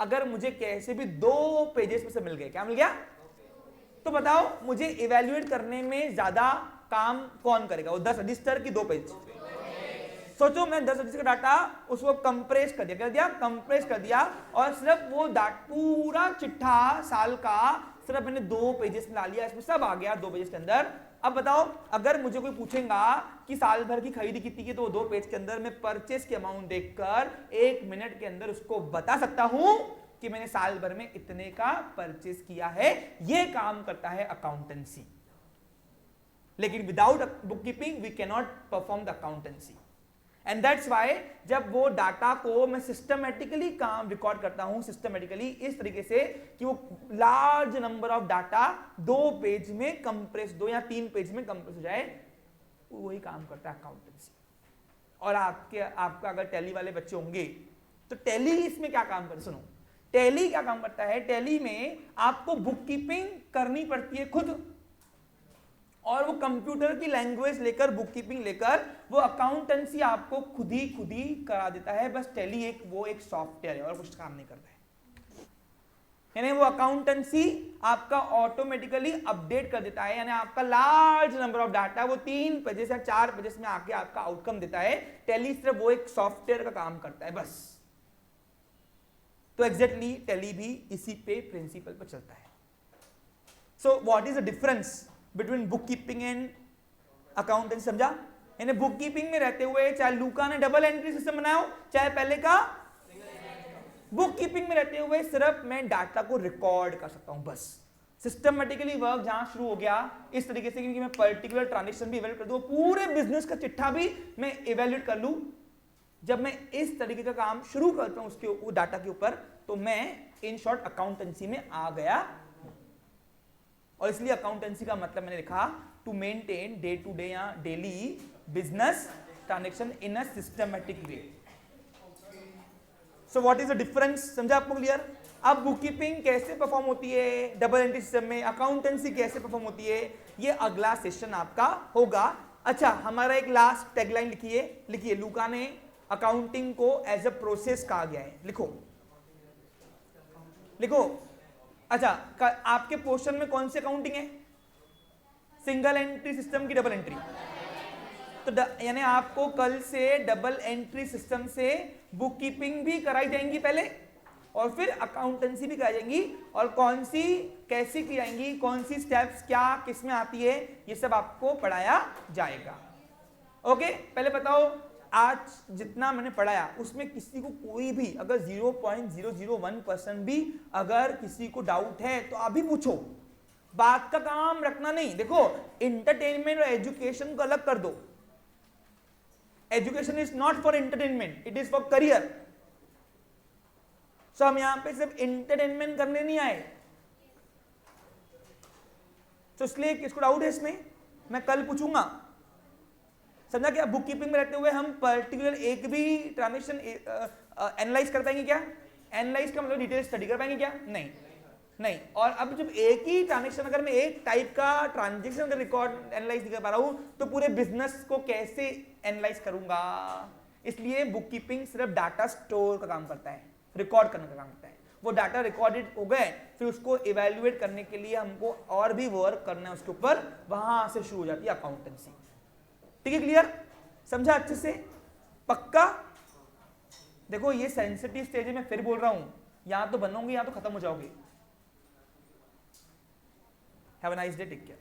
अगर मुझे कैसे भी 2 पेजेस में से मिल गए, क्या मिल गया? तो बताओ मुझे इवैल्यूएट करने में ज्यादा काम कौन करेगा? वो 10 रजिस्टर की 2 पेज। सोचो मैं 10 रजिस्टर का डाटा उसको कंप्रेस कर दिया, और सिर्फ वो पूरा चिट्ठा साल का सिर्फ मैंने 2 पेजेस में ला लिया, इसमें सब आ गया 2 पेजेस के अंदर। अब बताओ अगर मुझे कोई पूछेगा कि साल भर की खरीदी कितनी की, तो 2 पेज के अंदर मैं परचेस की अमाउंट देखकर 1 मिनट के अंदर उसको बता सकता हूं कि मैंने साल भर में इतने का परचेस किया है। ये काम करता है अकाउंटेंसी। लेकिन without book keeping we cannot perform the accountancy. And that's why जब वो डाटा को मैं सिस्टमेटिकली काम रिकॉर्ड करता हूं, सिस्टमेटिकली इस तरीके से कि वो large number of data 2 page में कंप्रेस, 2 या 3 पेज में कंप्रेस हो जाए, वही काम करता है अकाउंटेंसी। और आपका अगर टैली वाले बच्चे होंगे तो टैली इसमें क्या काम करता है? सुनो, टैली क्या काम करता है? टैली में आपको बुक कीपिंग करनी पड़ती है खुद, और वो कंप्यूटर की लैंग्वेज लेकर, बुक कीपिंग लेकर, वो अकाउंटेंसी आपको खुद ही करा देता है। बस टैली एक सॉफ्टवेयर है और कुछ काम नहीं करता है। यानी वो अकाउंटेंसी आपका ऑटोमेटिकली अपडेट कर देता है, यानी आपका लार्ज नंबर ऑफ डाटा वो 3 पेजेस या 4 पेजेस में आके आपका आउटकम देता है। टैली सिर्फ वो एक सॉफ्टवेयर का काम करता है बस। तो एग्जैक्टली टैली भी इसी पे प्रिंसिपल पर चलता है। सो what is the difference between book keeping and accountancy? समझा? यानी बुक कीपिंग में रहते हुए चाहे लूका ने डबल एंट्री सिस्टम बनाया हो चाहे पहले का, बुक कीपिंग में रहते हुए सिर्फ मैं डाटा को रिकॉर्ड कर सकता हूं बस। सिस्टमेटिकली वर्क जहां शुरू हो गया इस तरीके से, क्योंकि मैं पर्टिकुलर ट्रांजेक्शन भी इवैल्यूएट कर दूं, पूरे बिजनेस का चिट्ठा भी मैं इवैल्यूएट कर लूं। जब मैं इस तरीके का काम शुरू करता हूं उसके डाटा के ऊपर, तो मैं इन शॉर्ट अकाउंटेंसी में आ गया। और इसलिए अकाउंटेंसी का मतलब मैंने लिखा to maintain day to day या daily business transaction in a systematic way. So what is the difference? समझा आपको क्लियर? अब बुक कीपिंग कैसे परफॉर्म होती है डबल एंट्री सिस्टम में, अकाउंटेंसी कैसे परफॉर्म होती है, ये अगला सेशन आपका होगा। अच्छा, हमारा एक लास्ट टैगलाइन लिखिए, लिखिए लूका ने अकाउंटिंग को एज अ प्रोसेस कहा गया है, लिखो लिखो। अच्छा, आपके पोर्शन में कौन सी अकाउंटिंग है? सिंगल एंट्री सिस्टम की डबल एंट्री? तो यानी आपको कल से डबल एंट्री सिस्टम से बुक कीपिंग भी कराई जाएंगी पहले, और फिर अकाउंटेंसी भी कराई जाएंगी, और कौन सी कैसी की जाएंगी, कौन सी स्टेप्स क्या किस में आती है, ये सब आपको पढ़ाया जाएगा। ओके, पहले बताओ आज जितना मैंने पढ़ाया उसमें किसी को कोई भी अगर 0.001% भी अगर किसी को डाउट है तो अभी पूछो, बात का काम रखना नहीं। देखो, इंटरटेनमेंट और एजुकेशन को अलग कर दो। Education is not for entertainment, it is for career. So हम यहां पे सिर्फ एंटरटेनमेंट करने नहीं आए। तो इसलिए किसको डाउट है इसमें, मैं कल पूछूंगा, समझा क्या? बुक कीपिंग में रहते हुए हम पर्टिकुलर एक भी ट्रांजेक्शन एनालाइज कर पाएंगे क्या? एनालाइज का मतलब डिटेल स्टडी कर पाएंगे क्या? नहीं नहीं। और अब जब एक ही ट्रांजेक्शन, अगर मैं एक टाइप का ट्रांजेक्शन अगर रिकॉर्ड एनालाइज नहीं कर पा रहा हूं तो पूरे बिजनेस को कैसे एनालाइज करूंगा? इसलिए बुक कीपिंग सिर्फ डाटा स्टोर का काम करता है, रिकॉर्ड करने का काम करता है। वो डाटा रिकॉर्डेड हो गए, फिर उसको इवेल्युएट करने के लिए हमको और भी वर्क करना है उसके ऊपर, वहां से शुरू हो जाती है अकाउंटेंसी। ठीक है, क्लियर? समझा अच्छे से? पक्का? देखो ये सेंसिटिव स्टेज है, मैं फिर बोल रहा हूं, यहां तो बनोगे, यहां तो खत्म हो जाओगे। Have a nice day, take care.